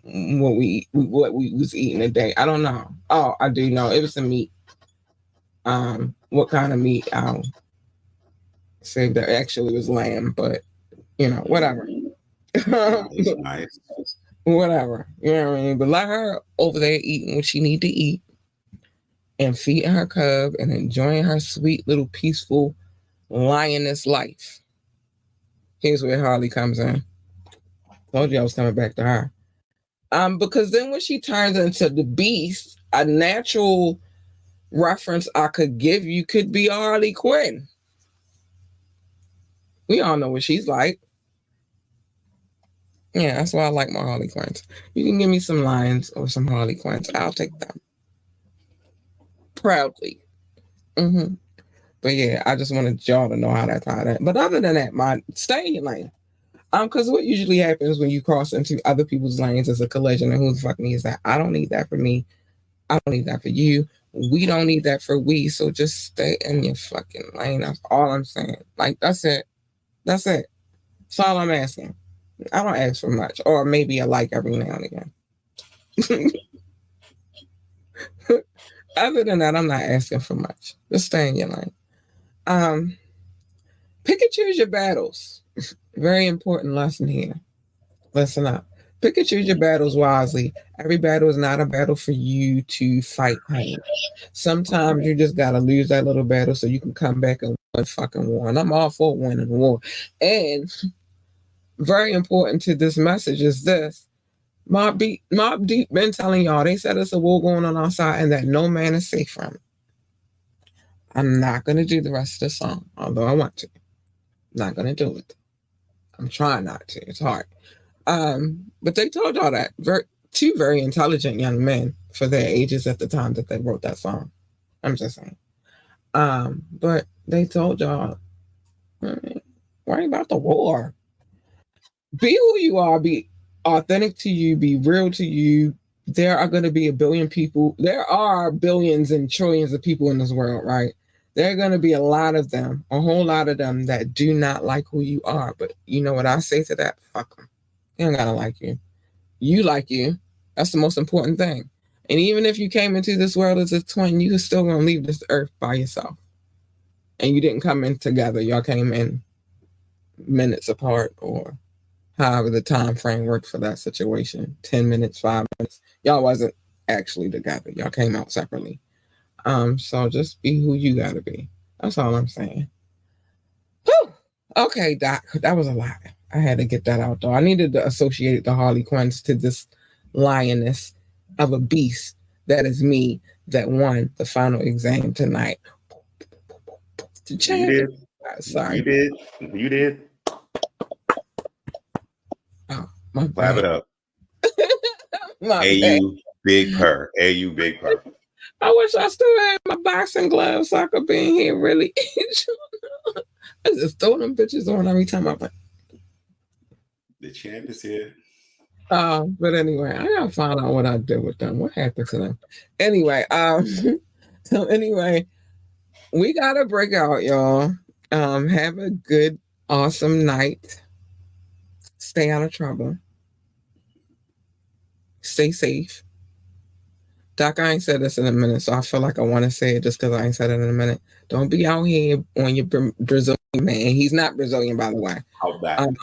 what we was eating today. I don't know. Oh, I do know. It was some meat. What kind of meat? I'll say that actually was lamb, but whatever. nice. Whatever. You know what I mean? But let her over there eating what she need to eat and feeding her cub and enjoying her sweet little peaceful lioness life. Here's where Harley comes in. Told you I was coming back to her. Because then when she turns into the beast, a natural reference I could give you could be Harley Quinn. We all know what she's like. Yeah, that's why I like my Harley Quinns. You can give me some lions or some Harley Quinns. I'll take them. Proudly. But yeah, I just wanted y'all to know how that tied in. But other than that, stay in your lane. Because what usually happens when you cross into other people's lanes is a collision, and who the fuck needs that? I don't need that for me. I don't need that for you. We don't need that for we. So just stay in your fucking lane. That's all I'm saying. Like, that's it. That's it. That's all I'm asking. I don't ask for much. Or maybe a like every now and again. Other than that, I'm not asking for much. Just stay in your lane. Pick and choose your battles. Very important lesson here. Listen up. Pick and choose your battles wisely. Every battle is not a battle for you to fight, honey. Sometimes you just gotta lose that little battle so you can come back and win fucking war. And I'm all for winning war. And very important to this message is this. Mob Deep been telling y'all they said it's a war going on outside and that no man is safe from it. I'm not gonna do the rest of the song, although I want to. Not gonna do it. I'm trying not to. It's hard. But they told y'all that two very intelligent young men for their ages at the time that they wrote that song. I'm just saying. But they told y'all, worry about the war. Be who you are. Be authentic to you. Be real to you. There are going to be a billion people. There are billions and trillions of people in this world, right? There are going to be a lot of them, a whole lot of them that do not like who you are. But you know what I say to that? Fuck them. They don't gotta like you. You like you. That's the most important thing. And even if you came into this world as a twin, you still gonna leave this earth by yourself. And you didn't come in together. Y'all came in minutes apart or however the time frame worked for that situation. 10 minutes, 5 minutes. Y'all wasn't actually together. Y'all came out separately. So just be who you gotta be. That's all I'm saying. Whew. Okay, Doc, that was a lot. I had to get that out though. I needed to associate the Harley Quinns to this lioness of a beast that is me that won the final exam tonight. The You champion. did. Sorry. You did. You did. Oh, my Clap it bad. up. My bad. AU Big Purr. AU Big Purr. I wish I still had my boxing gloves so I could be in here really. I just throw them bitches on every time I play. The champ is here. But anyway, I gotta find out what I did with them. What happened to them? Anyway, so anyway, we gotta break out, y'all. Have a good, awesome night. Stay out of trouble. Stay safe. Doc, I ain't said this in a minute, so I feel like I want to say it just because I ain't said it in a minute. Don't be out here on your Brazilian man. He's not Brazilian, by the way. How back. Um,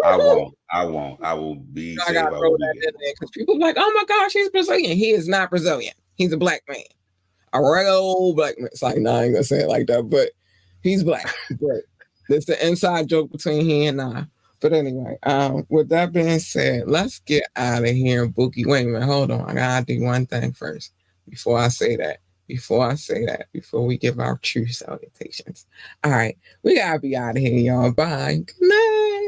I won't. I won't. I will be I safe. gotta I throw will that be in there because people are like, oh my gosh, he's Brazilian. He is not Brazilian. He's a black man. A regular old black man. It's like, nah, I ain't gonna say it like that, but he's black. But it's the inside joke between he and I. But anyway, with that being said, let's get out of here, Bookie. Wait a minute, hold on. I gotta do one thing first before I say that. Before we give our true salutations. All right, we gotta be out of here, y'all. Bye. Good night.